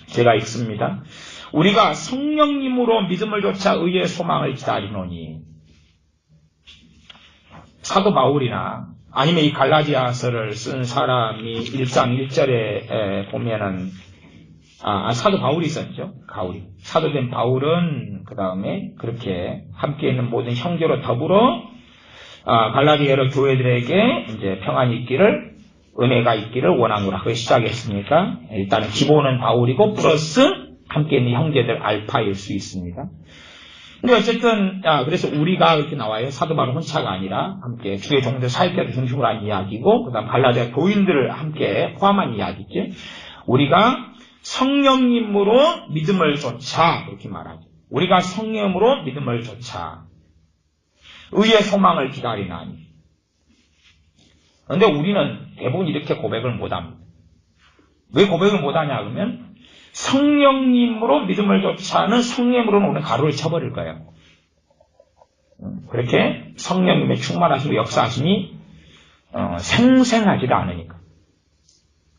제가 읽습니다. 우리가 성령님으로 믿음을 조차 의의 소망을 기다리노니, 사도 바울이나 아니면 이 갈라디아서를 쓴 사람이 1장 1절에 보면은 사도 바울이 썼죠. 사도된 바울은 그 다음에 그렇게 함께 있는 모든 형제로 더불어 갈라디아 교회들에게 이제 평안이 있기를, 은혜가 있기를 원하노라 그 시작했으니까 일단은 기본은 바울이고 플러스 함께 있는 형제들 알파일 수 있습니다. 근데 어쨌든 그래서 우리가 이렇게 나와요. 사도 바울 혼자가 아니라 함께 주의 종들 사역자들 중심으로 한 이야기고, 그 다음 갈라디아 교인들을 함께 포함한 이야기지. 우리가 성령님으로 믿음을 조차 이렇게 말하죠. 우리가 성령으로 믿음을 조차 의의 소망을 기다리나니. 그런데 우리는 대부분 이렇게 고백을 못합니다. 왜 고백을 못하냐 그러면 성령님으로 믿음을 조차는 성령으로는 오늘 가루를 쳐버릴 거예요. 그렇게 성령님의 충만하시고 역사하심이 생생하지도 않으니까.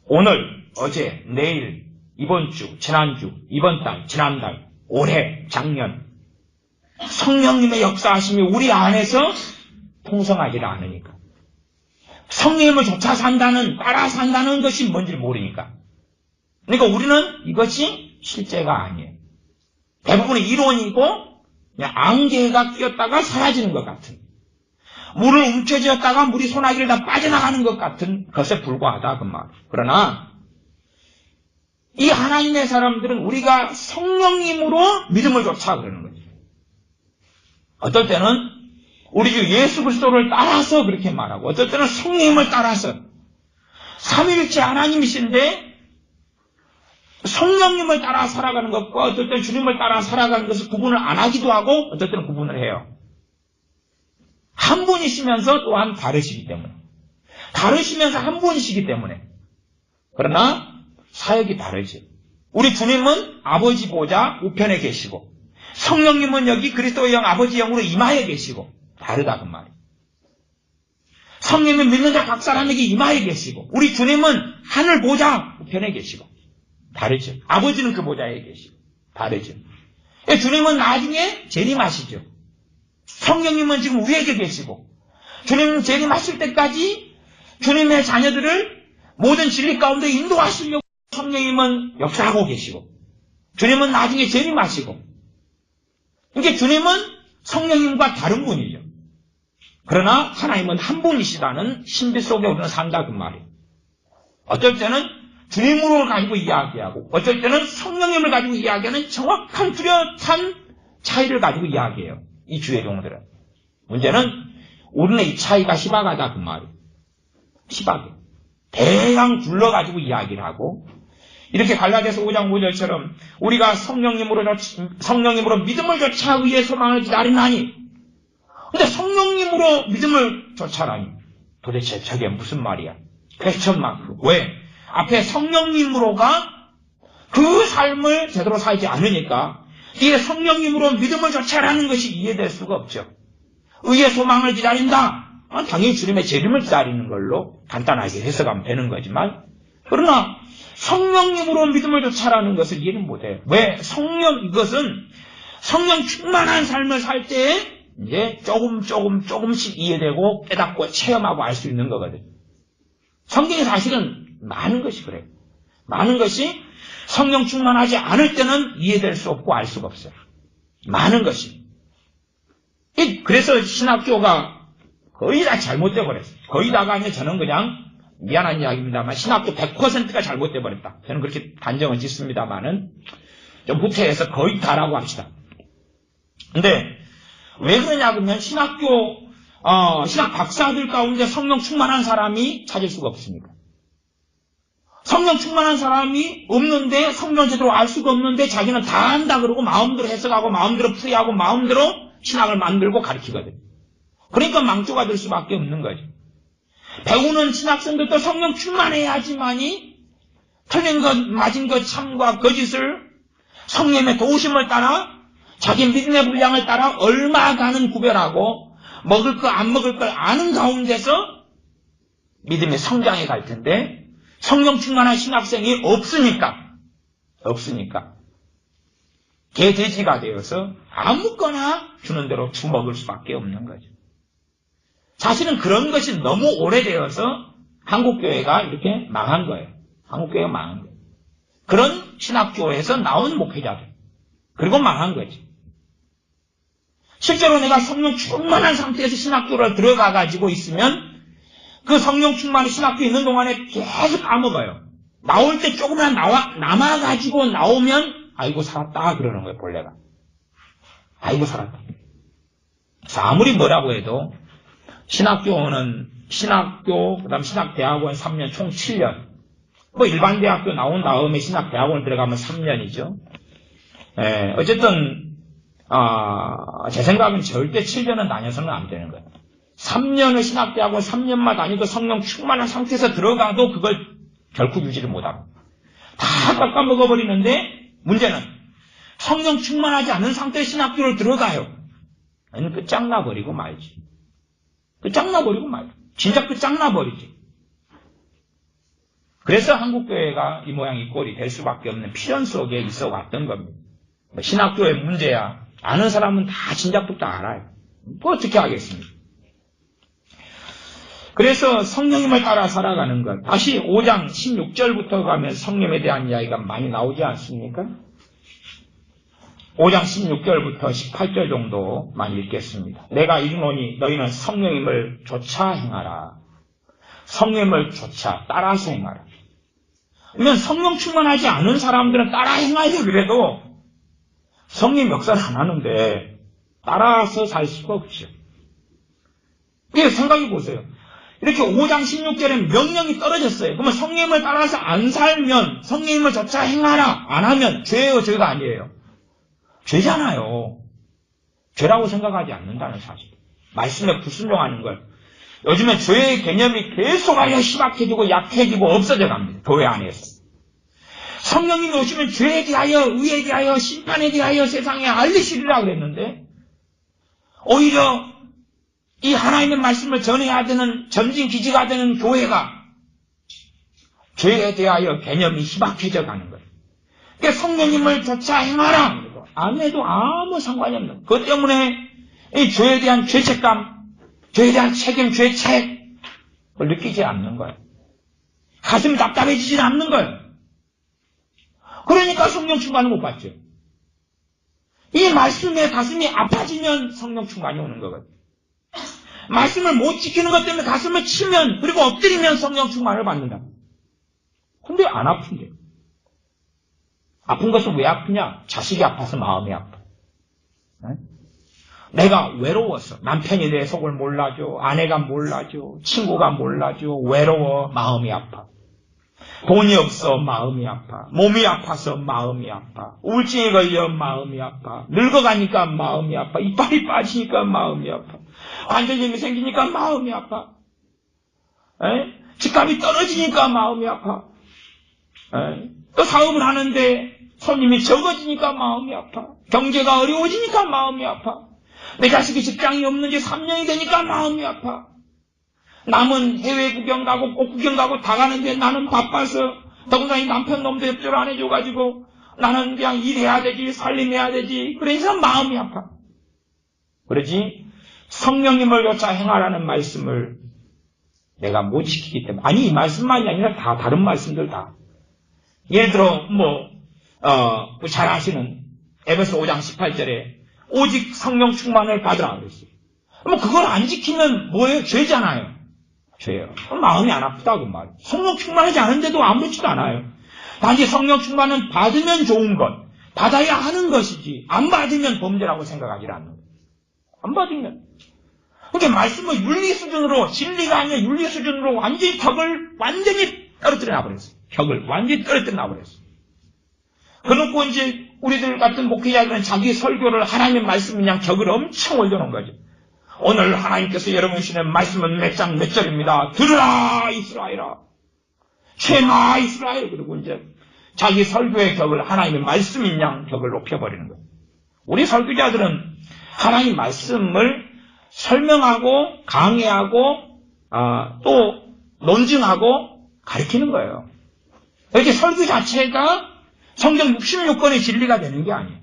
오늘, 어제, 내일, 이번 주, 지난주, 이번 달, 지난달, 올해, 작년 성령님의 역사하심이 우리 안에서 풍성하지도 않으니까. 성령님을 쫓아 산다는, 따라 산다는 것이 뭔지 모르니까. 그러니까 우리는 이것이 실제가 아니에요. 대부분은 이론이고 그냥 안개가 끼었다가 사라지는 것 같은, 물을 움켜쥐었다가 물이 소나기를 다 빠져나가는 것 같은 것에 불과하다 그 말. 그러나 이 하나님의 사람들은 우리가 성령님으로 믿음을 쫓아 그러는 거죠. 어떨 때는 우리 주 예수 그리스도를 따라서 그렇게 말하고, 어떨 때는 성령님을 따라서 삼위일체 하나님이신데 성령님을 따라 살아가는 것과 어떨 때는 주님을 따라 살아가는 것을 구분을 안 하기도 하고 어떨 때는 구분을 해요. 한 분이시면서 또한 다르시기 때문에. 다르시면서 한 분이시기 때문에. 그러나 사역이 다르지. 우리 주님은 아버지 보좌 우편에 계시고 성령님은 여기 그리스도의 영 아버지 영으로 임하에 계시고 다르다 그 말이에요. 성령님은 믿는 자 각 사람에게 임하에 계시고 우리 주님은 하늘 보좌 우편에 계시고 다르죠. 아버지는 그 보좌에 계시고 다르죠. 주님은 나중에 재림하시죠. 성령님은 지금 위에 계시고 주님은 재림하실 때까지 주님의 자녀들을 모든 진리 가운데 인도하시려고 성령님은 역사하고 계시고 주님은 나중에 재림하시고 그러니까 주님은 성령님과 다른 분이죠. 그러나 하나님은 한 분이시다는 신비 속에 우리는 산다 그 말이에요. 어쩔 때는 주님으로 가지고 이야기하고 어쩔 때는 성령님을 가지고 이야기하는 정확한 뚜렷한 차이를 가지고 이야기해요. 이 주의 종들은. 문제는 우리는 이 차이가 희박하다 그 말이에요. 희박해. 대강 둘러가지고 이야기를 하고 이렇게 갈라디아서 5장 5절처럼 우리가 성령님으로 믿음을 좇아 의의 소망을 기다리나니 근데 성령님으로 믿음을 좇아라니 도대체 저게 무슨 말이야? 퀘스천 마크. 왜? 앞에 성령님으로가 그 삶을 제대로 살지 않으니까 이게 성령님으로 믿음을 좇아라는 것이 이해될 수가 없죠. 의의 소망을 기다린다. 당연히 주님의 재림을 기다리는 걸로 간단하게 해석하면 되는 거지만 그러나 성령님으로 믿음을 좇아라는 것을 이해는 못해요. 왜? 이것은 성령 충만한 삶을 살 때에 이제 조금씩 이해되고 깨닫고 체험하고 알 수 있는 거거든요. 성경에 사실은 많은 것이 그래요. 많은 것이 성령 충만하지 않을 때는 이해될 수 없고 알 수가 없어요. 많은 것이. 그래서 신학교가 거의 다 잘못돼 버렸어요. 거의 다가 아니라 저는 그냥 미안한 이야기입니다만 신학교 100%가 잘못돼 버렸다. 저는 그렇게 단정을 짓습니다만은 좀 후퇴해서 거의 다라고 합시다. 근데 왜 그러냐 그러면 신학 박사들 가운데 성령 충만한 사람이 찾을 수가 없습니다. 성령 충만한 사람이 없는데 성령 제대로 알 수가 없는데 자기는 다 안다 그러고 마음대로 해석하고 마음대로 풀이하고 마음대로 신학을 만들고 가르치거든. 그러니까 망조가 될 수밖에 없는 거죠. 배우는 신학생들도 성령 충만해야지만이 틀린 것, 맞은 것, 참과 거짓을 성령의 도우심을 따라 자기 믿음의 분량을 따라 얼마간은 구별하고 먹을 거 안 먹을 걸 아는 가운데서 믿음의 성장해 갈 텐데 성령 충만한 신학생이 없으니까 개돼지가 되어서 아무거나 주는 대로 주먹을 수밖에 없는 거죠. 사실은 그런 것이 너무 오래되어서 한국교회가 이렇게 망한 거예요. 한국교회가 망한 거예요. 그런 신학교에서 나온 목회자들. 그리고 망한 거지. 실제로 내가 성령 충만한 상태에서 신학교를 들어가가지고 있으면 그 성령 충만한 신학교에 있는 동안에 계속 까먹어요. 나올 때 조금만 남아가지고 나오면 아이고 살았다 그러는 거예요. 본래가. 아이고 살았다. 그래서 아무리 뭐라고 해도 신학교는 신학교 그다음 신학대학원 3년 총 7년 뭐 일반 대학교 나온 다음에 신학대학원 들어가면 3년이죠. 어쨌든 제 생각은 절대 7년은 다녀서는 안 되는 거예요. 3년을 신학대학원 3년만 다니고 성령 충만한 상태에서 들어가도 그걸 결코 유지를 못하고 다 깎아먹어버리는데 문제는 성령 충만하지 않은 상태에 신학교를 들어가요. 아니면 끝장나버리고 말지. 끝장나버리고 말지. 진짜 끝장나버리지. 그래서 한국교회가 이 모양 이 꼴이 될 수밖에 없는 필연 속에 있어 왔던 겁니다. 신학교의 문제야. 아는 사람은 다 진작부터 알아요. 뭐 어떻게 하겠습니까? 그래서 성령님을 따라 살아가는 것. 다시 5장 16절부터 가면 성령에 대한 이야기가 많이 나오지 않습니까? 5장 16절부터 18절 정도 많이 읽겠습니다. 내가 이르노니 너희는 성령님을 좇아 행하라. 성령님을 좇아 따라서 행하라. 그러면 성령 충만하지 않은 사람들은 따라 행하려 그래도 성령 역사를 안 하는데 따라서 살 수가 없죠. 생각해 보세요. 이렇게 5장 16절에 명령이 떨어졌어요. 그러면 성령님을 따라서 안 살면, 성령님을 조차 행하라 안 하면 죄예요, 죄가 아니에요? 죄잖아요. 죄라고 생각하지 않는다는 사실. 말씀에 불순종하는 걸. 요즘에 죄의 개념이 계속하여 희박해지고 약해지고 없어져 갑니다. 교회 안에서. 성령님이 오시면 죄에 대하여, 의에 대하여, 심판에 대하여 세상에 알리시리라 그랬는데 오히려 이 하나님의 말씀을 전해야 되는, 전진 기지가 되는 교회가 죄에 대하여 개념이 희박해져 가는 거예요. 그러니까 성령님을 조차 행하라. 안 해도 아무 상관이 없는 거예요. 그것 때문에 이 죄에 대한 죄책감, 죄에 대한 책임, 죄책을 느끼지 않는 거예요. 가슴이 답답해지지 않는 거예요. 그러니까 성령 충만을 못 받죠. 이 말씀에 가슴이 아파지면 성령 충만이 오는 거거든요. 말씀을 못 지키는 것 때문에 가슴을 치면, 그리고 엎드리면 성령 충만을 받는다. 근데 안 아픈데. 아픈 것은 왜 아프냐? 자식이 아파서 마음이 아파. 내가 외로워서, 남편이 내 속을 몰라줘, 아내가 몰라줘, 친구가 몰라줘, 외로워, 마음이 아파. 돈이 없어, 마음이 아파. 몸이 아파서 마음이 아파. 우울증에 걸려 마음이 아파. 늙어가니까 마음이 아파. 이빨이 빠지니까 마음이 아파. 관절염이 생기니까 마음이 아파. 집값이 떨어지니까 마음이 아파. 또 사업을 하는데 손님이 적어지니까 마음이 아파. 경제가 어려워지니까 마음이 아파. 내 자식이 직장이 없는지 3년이 되니까 마음이 아파. 남은 해외 구경 가고 꽃 구경 가고 다 가는데 나는 바빠서, 더군다나 이 남편 놈도 협조를 안 해줘가지고 나는 그냥 일해야 되지, 살림해야 되지. 그래서 마음이 아파. 그러지 성령님을 조차 행하라는 말씀을 내가 못 지키기 때문에. 아니, 이 말씀만이 아니라 다 다른 말씀들 다. 예를 들어 잘 아시는 에베소 5장 18절에 오직 성령 충만을 받으라 그랬어요. 그걸 안 지키면 뭐예요? 죄잖아요. 죄예요. 마음이 안 아프다고 말이에요. 성령 충만하지 않은데도 아무렇지도 않아요. 단지 성령 충만은 받으면 좋은 것, 받아야 하는 것이지 안 받으면 범죄라고 생각하지 않는 거예요. 안 받으면. 그러니까 말씀을 윤리 수준으로, 진리가 아니라 윤리 수준으로 완전히 완전히 떨어뜨려 놔버렸어요. 벽을 완전히 떨어뜨려 놔버렸어요. 그놓고 이제 우리들 같은 목회자들은 자기 설교를 하나님의 말씀 그냥 격을 엄청 올려놓은 거죠. 오늘 하나님께서 여러분 주시는 말씀은 몇 장 몇 절입니다. 들으라 이스라엘아. 죄나 이스라엘. 그리고 이제 자기 설교의 격을 하나님의 말씀인 양 격을 높여버리는 거예요. 우리 설교자들은 하나님 말씀을 설명하고 강의하고 또 논증하고 가르치는 거예요. 이렇게 설교 자체가 성경 66권의 진리가 되는 게 아니에요.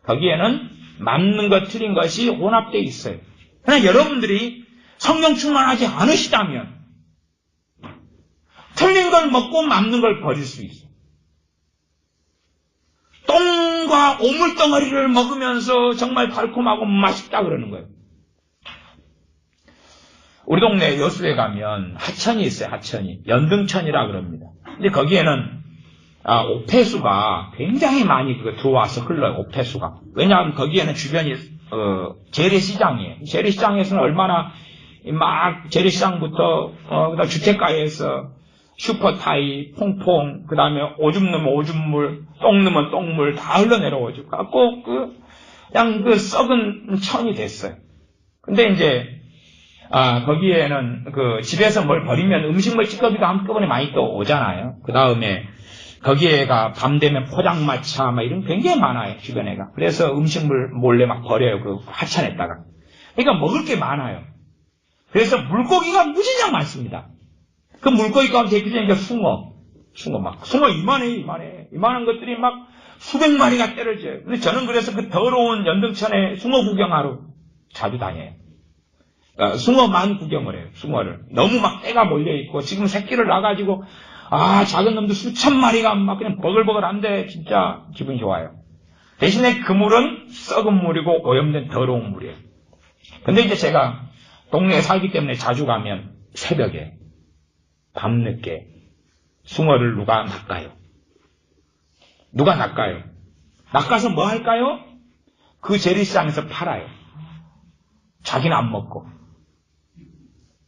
거기에는 맞는 것 틀린 것이 혼합되어 있어요. 그러나 여러분들이 성령 충만하지 않으시다면 틀린 걸 먹고 맞는 걸 버릴 수 있어요. 똥과 오물덩어리를 먹으면서 정말 달콤하고 맛있다 그러는 거예요. 우리 동네 여수에 가면 하천이 있어요. 하천이. 연등천이라 그럽니다. 근데 거기에는 옥폐수가 굉장히 많이 들어와서 흘러요. 옥폐수가. 왜냐하면 거기에는 주변이 재래시장이에요. 재래시장에서는 얼마나 막 재래시장부터 그다음 주택가에서 슈퍼타이, 퐁퐁, 그 다음에 오줌 넣으면 오줌물, 똥 넣으면 똥물 다 흘러내려오죠. 꼭 그냥 썩은 천이 됐어요. 근데 이제 거기에는 집에서 뭘 버리면 음식물 찌꺼기가 한꺼번에 많이 또 오잖아요. 그 다음에 거기에가 밤 되면 포장마차 이런 굉장히 많아요. 주변에가. 그래서 음식물 몰래 막 버려요. 그 하천에다가. 그러니까 먹을 게 많아요. 그래서 물고기가 무지장 많습니다. 그 물고기 가운데 대표적인 게 숭어 이만한 것들이 막 수백 마리가 때려져요. 근데 저는 그래서 그 더러운 연등천에 숭어 구경하러 자주 다녀요. 숭어만 구경을 해요. 숭어를. 너무 막 때가 몰려있고, 지금 새끼를 낳아가지고, 작은 놈들 수천 마리가 막 그냥 버글버글한데, 진짜 기분이 좋아요. 대신에 그 물은 썩은 물이고, 오염된 더러운 물이에요. 근데 이제 제가 동네에 살기 때문에 자주 가면, 새벽에, 밤늦게, 숭어를 누가 낚아요. 누가 낚아요? 낚아서 뭐 할까요? 그 재래시장에서 팔아요. 자기는 안 먹고.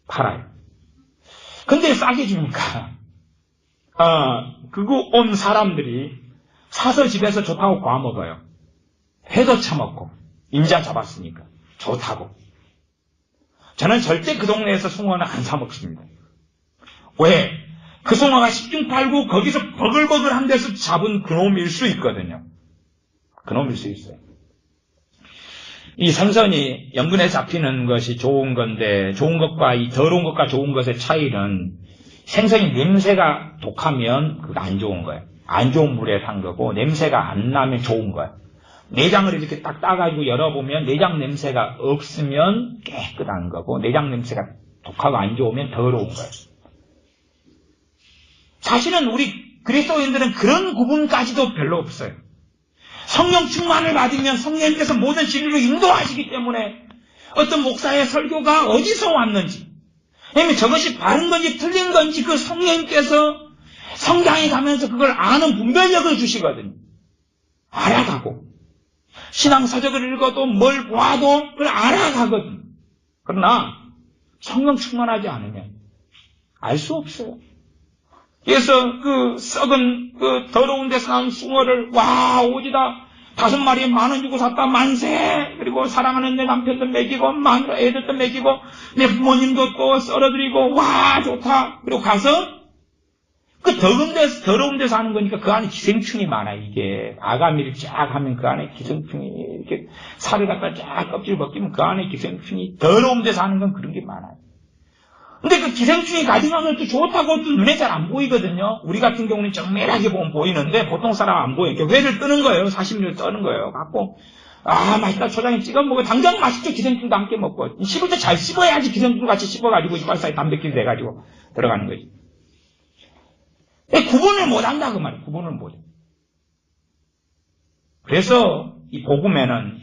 팔아요. 근데 싸게 주니까, 그거 온 사람들이 사서 집에서 좋다고 구워 먹어요. 회도 처먹고, 임자 잡았으니까. 좋다고. 저는 절대 그 동네에서 숭어는 안 사 먹습니다. 왜? 그 숭어가 10중 8구 거기서 버글버글한 데서 잡은 그놈일 수 있거든요. 그놈일 수 있어요. 이 생선이 연근에 잡히는 것이 좋은 건데, 좋은 것과 이 더러운 것과 좋은 것의 차이는 생선이 냄새가 독하면 그거 안 좋은 거예요. 안 좋은 물에 산 거고, 냄새가 안 나면 좋은 거예요. 내장을 이렇게 딱 따가지고 열어보면 내장 냄새가 없으면 깨끗한 거고, 내장 냄새가 독하고 안 좋으면 더러운 거예요. 사실은 우리 그리스도인들은 그런 구분까지도 별로 없어요. 성령 충만을 받으면 성령님께서 모든 진리로 인도하시기 때문에 어떤 목사의 설교가 어디서 왔는지, 아니면 저것이 바른 건지 틀린 건지 그 성령님께서 성장해 가면서 그걸 아는 분별력을 주시거든요. 알아가고 신앙서적을 읽어도 뭘 보아도 그걸 알아가거든요. 그러나 성령 충만하지 않으면 알 수 없어요. 그래서 그 썩은 그 더러운 데서 난 숭어를 와 오지다 5마리에 10,000원 주고 샀다 만세. 그리고 사랑하는 내 남편도 먹이고 애들도 먹이고 내 부모님도 또 썰어드리고 와 좋다. 그리고 가서 그 더러운 데서 하는 거니까 그 안에 기생충이 많아요. 이게 아가미를 쫙 하면 그 안에 기생충이 이렇게 살을 갖다 쫙 껍질 벗기면 그 안에 기생충이 더러운 데서 하는 건 그런 게 많아요. 근데 그 기생충이 가져간 것도 좋다고 또 눈에 잘 안 보이거든요. 우리 같은 경우는 정밀하게 보면 보이는데 보통 사람 안 보여요. 회를 뜨는 거예요. 사시미를 떠는 거예요. 갖고 맛있다 초장에 찍어 먹어. 당장 맛있죠. 기생충도 함께 먹고. 씹을 때 잘 씹어야지 기생충 같이 씹어가지고 이빨 사이 단백질 돼가지고 들어가는 거지. 구분을 못한다 그 말이에요. 구분을 못해. 그래서 이 복음에는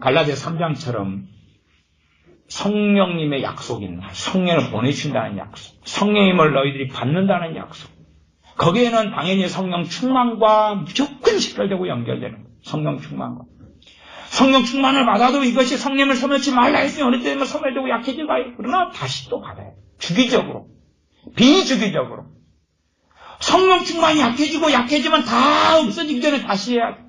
갈라디아 3장처럼 성령님의 약속이 있는, 성령을 보내준다는 약속, 성령님을 너희들이 받는다는 약속, 거기에는 당연히 성령 충만과 무조건 직결되고 연결되는 거예요. 성령 충만과. 성령 충만을 받아도 이것이 성령을 소멸치 말라 했으니 어느 때면 소멸되고 약해져가요. 그러나 다시 또 받아요. 주기적으로, 비주기적으로. 성령 충만이 약해지면 다 없어지기 전에 다시 해야 돼.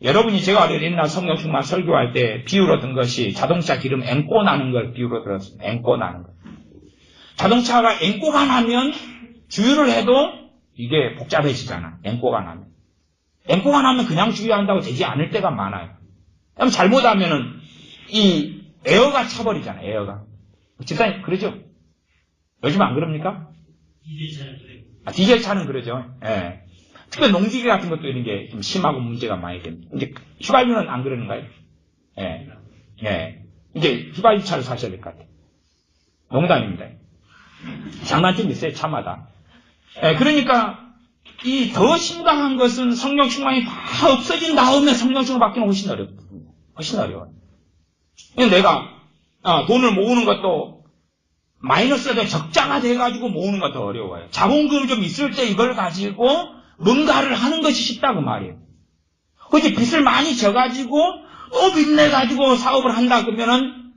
여러분이 제가 옛날 성령 충만 설교할 때 비유로 든 것이 자동차 기름 앵꼬 나는 걸 비유로 들었습니다. 앵꼬 나는 거. 자동차가 앵꼬가 나면 주유를 해도 이게 복잡해지잖아. 앵꼬가 나면. 앵꼬가 나면 그냥 주유한다고 되지 않을 때가 많아요. 그럼 잘못하면은 이 에어가 차버리잖아. 에어가. 집사님 그러죠? 요즘 안 그럽니까? 디젤 차는 그러죠. 예. 특히 농기계 같은 것도 이런 게 좀 심하고 문제가 많이 됩니다. 이제 휘발유는 안 그러는가요? 예. 예. 이제 휘발유 차를 사셔야 될 것 같아요. 농담입니다. 장단점이 있어요, 차마다. 예, 그러니까 이 더 심각한 것은 성령 충만이 다 없어진 다음에 성령 충만 받기는 훨씬 어렵습니다. 훨씬 어려워요. 내가 돈을 모으는 것도 마이너스가 적자가 돼가지고 모으는 것도 어려워요. 자본금이 좀 있을 때 이걸 가지고 뭔가를 하는 것이 쉽다 그 말이에요. 그렇지 빚을 많이 져가지고 또 빚내가지고 사업을 한다 그러면은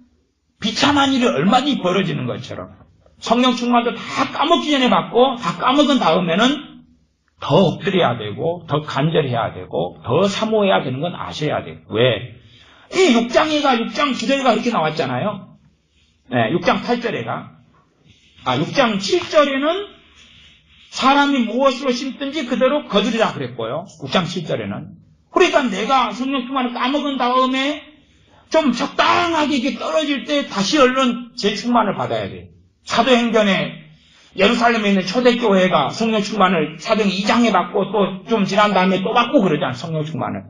비참한 일이 얼마든지 벌어지는 것처럼 성령 충만도 다 까먹기 전에 받고 다 까먹은 다음에는 더 엎드려야 되고 더 간절해야 되고 더 사모해야 되는 건 아셔야 돼요. 왜? 이 6장 9절가 이렇게 나왔잖아요. 네, 6장 8절에가 6장 7절에는 사람이 무엇으로 심든지 그대로 거두리라 그랬고요. 6장 7절에는. 그러니까 내가 성령 충만을 까먹은 다음에 좀 적당하게 이게 떨어질 때 다시 얼른 재충만을 받아야 돼요. 사도행전에 예루살렘에 있는 초대교회가 성령 충만을 사도행 2장에 받고 또 좀 지난 다음에 또 받고 그러잖아요. 성령 충만을.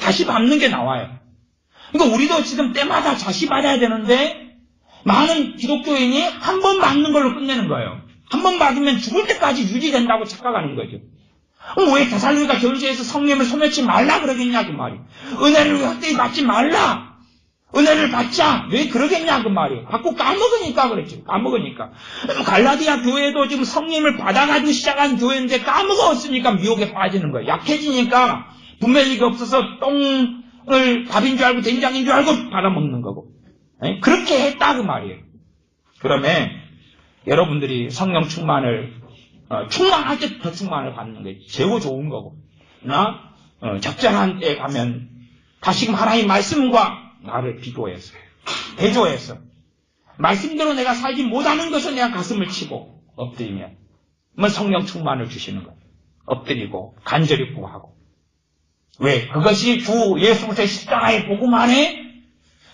다시 받는 게 나와요. 그러니까 우리도 지금 때마다 다시 받아야 되는데 많은 기독교인이 한 번 받는 걸로 끝내는 거예요. 한 번 받으면 죽을 때까지 유지된다고 착각하는 거죠. 왜 데살로니가 교회에서 성령을 소멸치 말라 그러겠냐 그 말이에요. 은혜를 헛되이 받지 말라. 은혜를 받자. 왜 그러겠냐 그 말이에요. 받고 까먹으니까 그랬죠. 까먹으니까. 갈라디아 교회도 지금 성령을 받아가지고 시작한 교회인데 까먹었으니까 미혹에 빠지는 거예요. 약해지니까 분별력이 없어서 똥을 밥인 줄 알고 된장인 줄 알고 받아먹는 거고. 그렇게 했다 그 말이에요. 그러면 여러분들이 성령 충만을 충만할 때 더 충만을 받는 게 최고 좋은 거고, 나 적절한 때에 가면 다시금 하나님 말씀과 나를 비교해서 대조해서 말씀대로 내가 살지 못하는 것을 내가 가슴을 치고 엎드리면 성령 충만을 주시는 거예요. 엎드리고 간절히 구하고. 왜? 그것이 주 예수 그리스도의 십자가의 복음 안에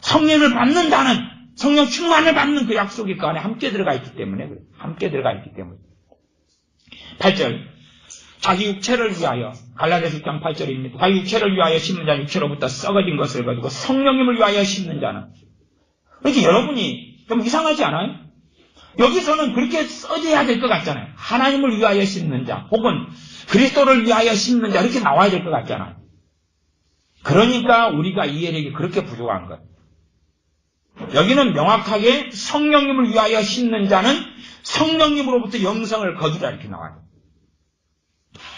성령을 받는다는, 성령 충만을 받는 그 약속이 그 안에 함께 들어가 있기 때문에 그래요. 함께 들어가 있기 때문에. 8절. 자기 육체를 위하여, 갈라디아서 6장 8절입니다. 자기 육체를 위하여 심는 자는 육체로부터 썩어진 것을 가지고 성령님을 위하여 심는 자는. 그러니까 여러분이 좀 이상하지 않아요? 여기서는 그렇게 써져야 될 것 같잖아요. 하나님을 위하여 심는 자, 혹은 그리스도를 위하여 심는 자, 이렇게 나와야 될 것 같잖아요. 그러니까 우리가 이해력이 그렇게 부족한 거예요. 여기는 명확하게 성령님을 위하여 심는 자는 성령님으로부터 영성을 거두라 이렇게 나와요.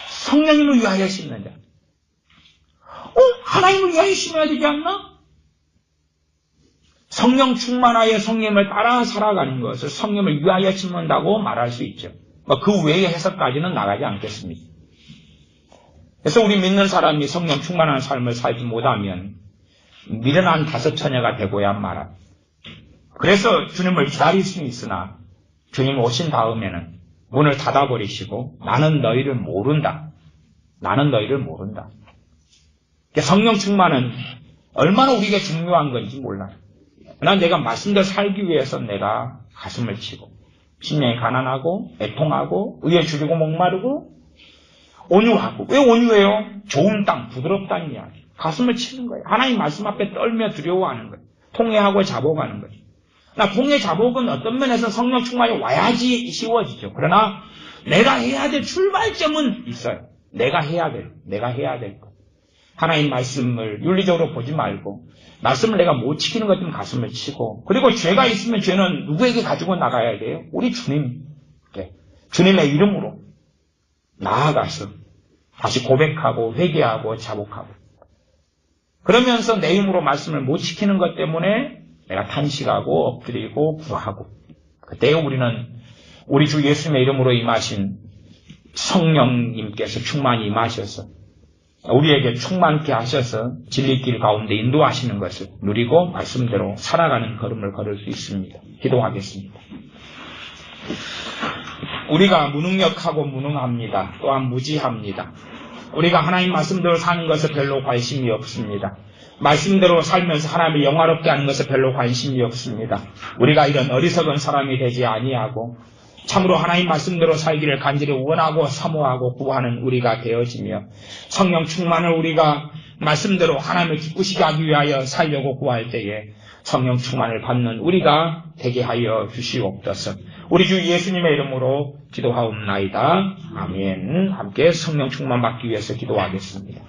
성령님을 위하여 심는 자. 하나님을 위하여 심어야 되지 않나? 성령 충만하여 성령을 따라 살아가는 것을 성령을 위하여 심는다고 말할 수 있죠. 그 외의 해석까지는 나가지 않겠습니다. 그래서 우리 믿는 사람이 성령 충만한 삶을 살지 못하면 미련한 다섯 처녀가 되고야 말아. 그래서 주님을 기다릴 수는 있으나 주님 오신 다음에는 문을 닫아버리시고 나는 너희를 모른다. 나는 너희를 모른다. 성령 충만은 얼마나 우리에게 중요한 건지 몰라요. 난 내가 말씀대로 살기 위해서 내가 가슴을 치고 심령이 가난하고 애통하고 의에 줄이고 목마르고 온유하고. 왜 온유해요? 좋은 땅, 부드럽다는 이야기. 가슴을 치는 거예요. 하나님 말씀 앞에 떨며 두려워하는 거예요. 통회하고 자복하는 거예요. 통회 자복은 어떤 면에서 성령 충만이 와야지 쉬워지죠. 그러나 내가 해야 될 출발점은 있어요. 내가 해야 될 것. 하나님 말씀을 윤리적으로 보지 말고 말씀을 내가 못 지키는 것 때문에 가슴을 치고, 그리고 죄가 있으면 죄는 누구에게 가지고 나가야 돼요? 우리 주님. 주님의 이름으로 나아가서 다시 고백하고 회개하고 자복하고, 그러면서 내 힘으로 말씀을 못 지키는 것 때문에 내가 탄식하고 엎드리고 구하고, 그때 우리는 우리 주 예수님의 이름으로 임하신 성령님께서 충만히 임하셔서 우리에게 충만케 하셔서 진리길 가운데 인도하시는 것을 누리고 말씀대로 살아가는 걸음을 걸을 수 있습니다. 기도하겠습니다. 우리가 무능력하고 무능합니다. 또한 무지합니다. 우리가 하나님 말씀대로 사는 것에 별로 관심이 없습니다. 말씀대로 살면서 하나님을 영화롭게 하는 것에 별로 관심이 없습니다. 우리가 이런 어리석은 사람이 되지 아니하고 참으로 하나님 말씀대로 살기를 간절히 원하고 사모하고 구하는 우리가 되어지며, 성령 충만을 우리가 말씀대로 하나님을 기쁘시게 하기 위하여 살려고 구할 때에 성령 충만을 받는 우리가 되게 하여 주시옵소서. 우리 주 예수님의 이름으로 기도하옵나이다. 아멘. 함께 성령 충만 받기 위해서 기도하겠습니다.